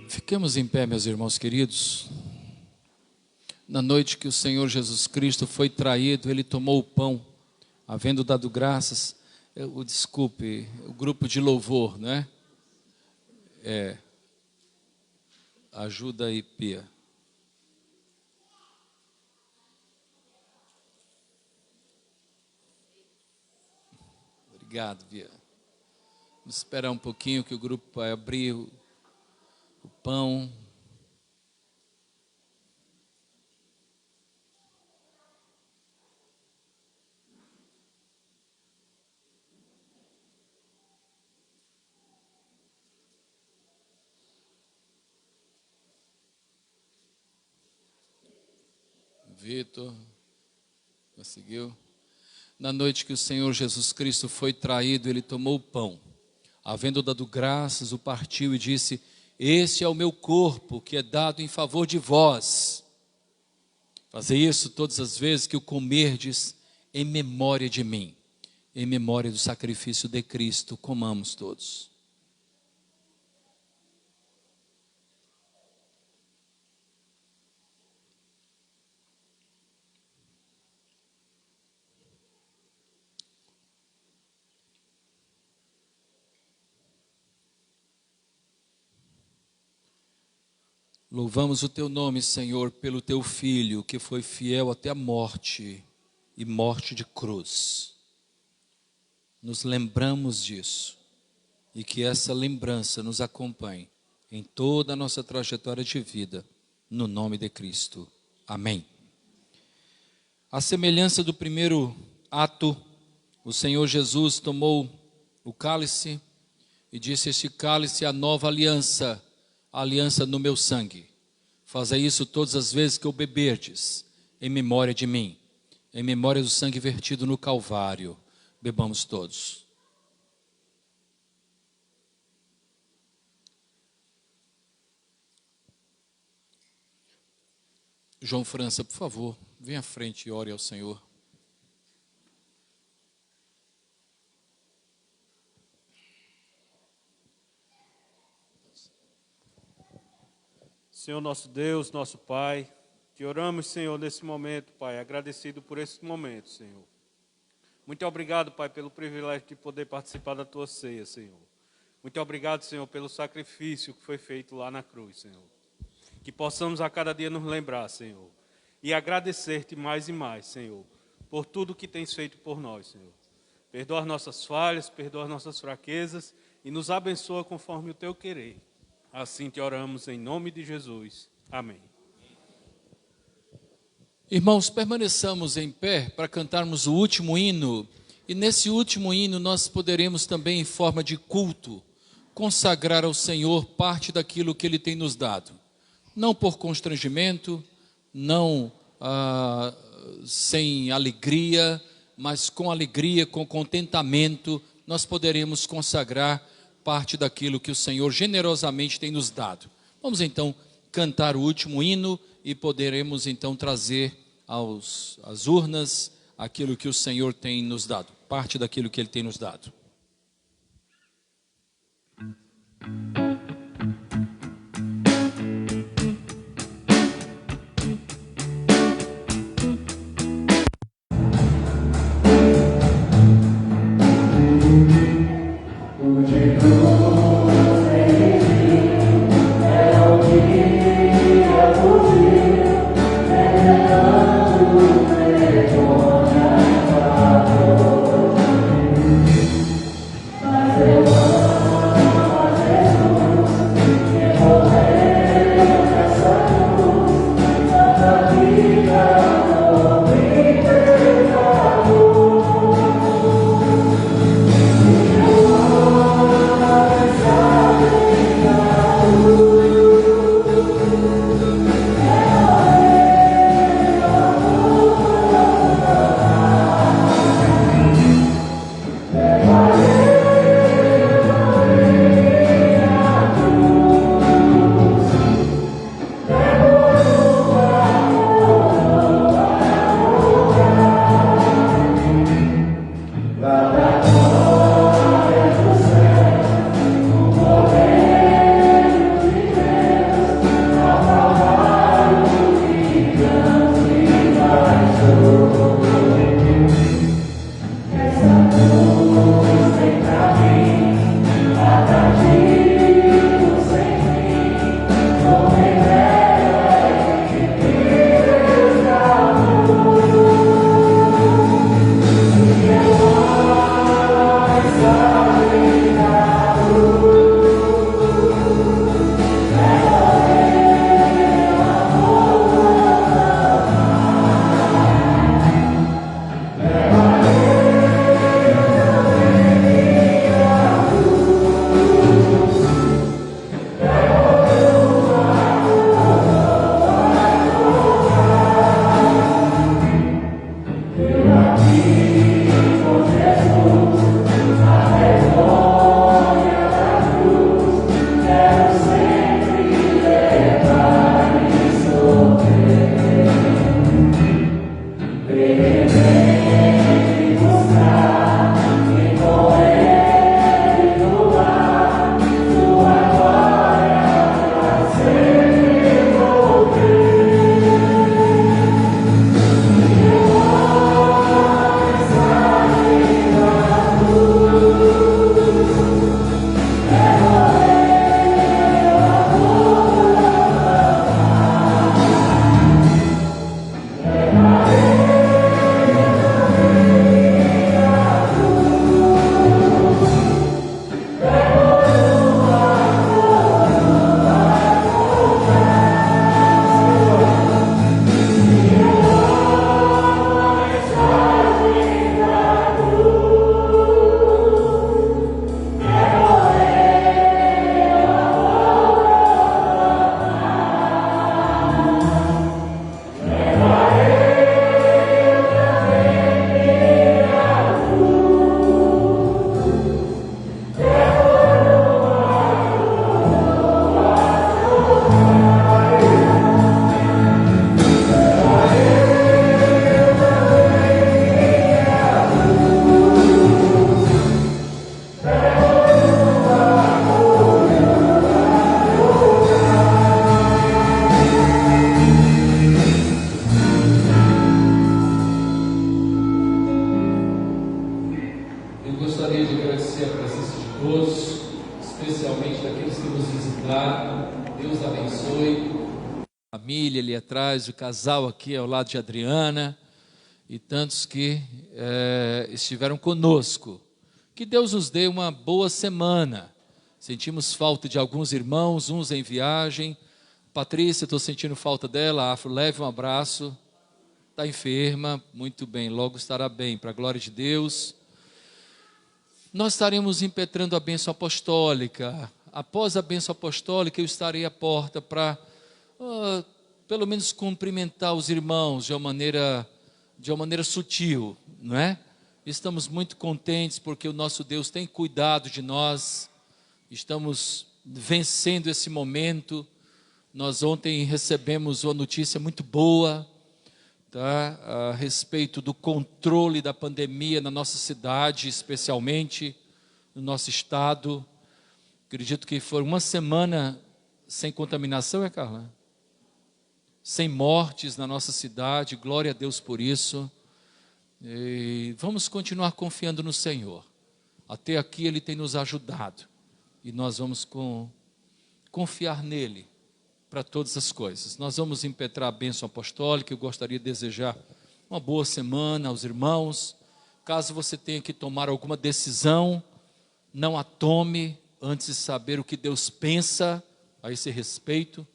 Fiquemos em pé, meus irmãos queridos. Na noite que o Senhor Jesus Cristo foi traído, Ele tomou o pão, havendo dado graças. Desculpe, o grupo de louvor, né? Ajuda aí, Pia. Obrigado, Pia. Vamos esperar um pouquinho que o grupo vai abrir o pão. Vitor, conseguiu? Na noite que o Senhor Jesus Cristo foi traído, ele tomou o pão. Havendo dado graças, o partiu e disse: este é o meu corpo, que é dado em favor de vós. Fazei isso todas as vezes que o comerdes, em memória de mim, em memória do sacrifício de Cristo. Comamos todos. Louvamos o teu nome, Senhor, pelo teu Filho, que foi fiel até a morte, e morte de cruz. Nos lembramos disso, e que essa lembrança nos acompanhe em toda a nossa trajetória de vida, no nome de Cristo. Amém. À semelhança do primeiro ato, o Senhor Jesus tomou o cálice e disse: este cálice é a nova aliança, a aliança no meu sangue. Fazei isso todas as vezes que o beberdes, em memória de mim, em memória do sangue vertido no Calvário. Bebamos todos. João França, por favor, venha à frente e ore ao Senhor. Senhor nosso Deus, nosso Pai, te oramos, Senhor, nesse momento, Pai, agradecido por esse momento, Senhor. Muito obrigado, Pai, pelo privilégio de poder participar da Tua ceia, Senhor. Muito obrigado, Senhor, pelo sacrifício que foi feito lá na cruz, Senhor. Que possamos a cada dia nos lembrar, Senhor, e agradecer-te mais e mais, Senhor, por tudo que tens feito por nós, Senhor. Perdoa as nossas falhas, perdoa as nossas fraquezas e nos abençoa conforme o Teu querer. Assim te oramos em nome de Jesus. Amém. Irmãos, permaneçamos em pé para cantarmos o último hino. E nesse último hino nós poderemos também, em forma de culto, consagrar ao Senhor parte daquilo que Ele tem nos dado. Não por constrangimento, não sem alegria, mas com alegria, com contentamento, nós poderemos consagrar parte daquilo que o Senhor generosamente tem nos dado. Vamos então cantar o último hino e poderemos então trazer às urnas aquilo que o Senhor tem nos dado, parte daquilo que Ele tem nos dado. Mas eu amo Família ali atrás, o casal aqui ao lado de Adriana e tantos que estiveram conosco. Que Deus nos dê uma boa semana. Sentimos falta de alguns irmãos, uns em viagem. Patrícia, estou sentindo falta dela. Afro, leve um abraço. Está enferma, muito bem, logo estará bem, para a glória de Deus. Nós estaremos impetrando a bênção apostólica. Após a bênção apostólica, eu estarei à porta para, pelo menos, cumprimentar os irmãos de uma maneira sutil, não é? Estamos muito contentes porque o nosso Deus tem cuidado de nós. Estamos vencendo esse momento. Nós ontem recebemos uma notícia muito boa, tá? A respeito do controle da pandemia na nossa cidade, especialmente no nosso estado. Acredito que foi uma semana sem contaminação, Carla? Sem mortes na nossa cidade, glória a Deus por isso. E vamos continuar confiando no Senhor. Até aqui Ele tem nos ajudado. E nós vamos confiar nele para todas as coisas. Nós vamos impetrar a bênção apostólica. Eu gostaria de desejar uma boa semana aos irmãos. Caso você tenha que tomar alguma decisão, não a tome antes de saber o que Deus pensa a esse respeito,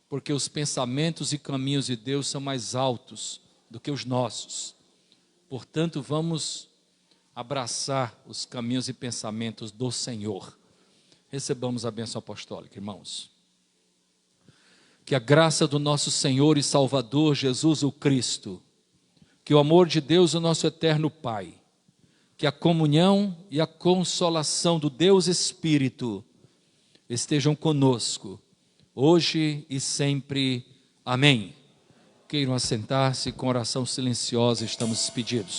porque os pensamentos e caminhos de Deus são mais altos do que os nossos. Portanto, vamos abraçar os caminhos e pensamentos do Senhor. Recebamos a bênção apostólica, irmãos. Que a graça do nosso Senhor e Salvador Jesus o Cristo, que o amor de Deus, o nosso eterno Pai, que a comunhão e a consolação do Deus Espírito estejam conosco, hoje e sempre. Amém. Queiram assentar-se, com oração silenciosa estamos despedidos.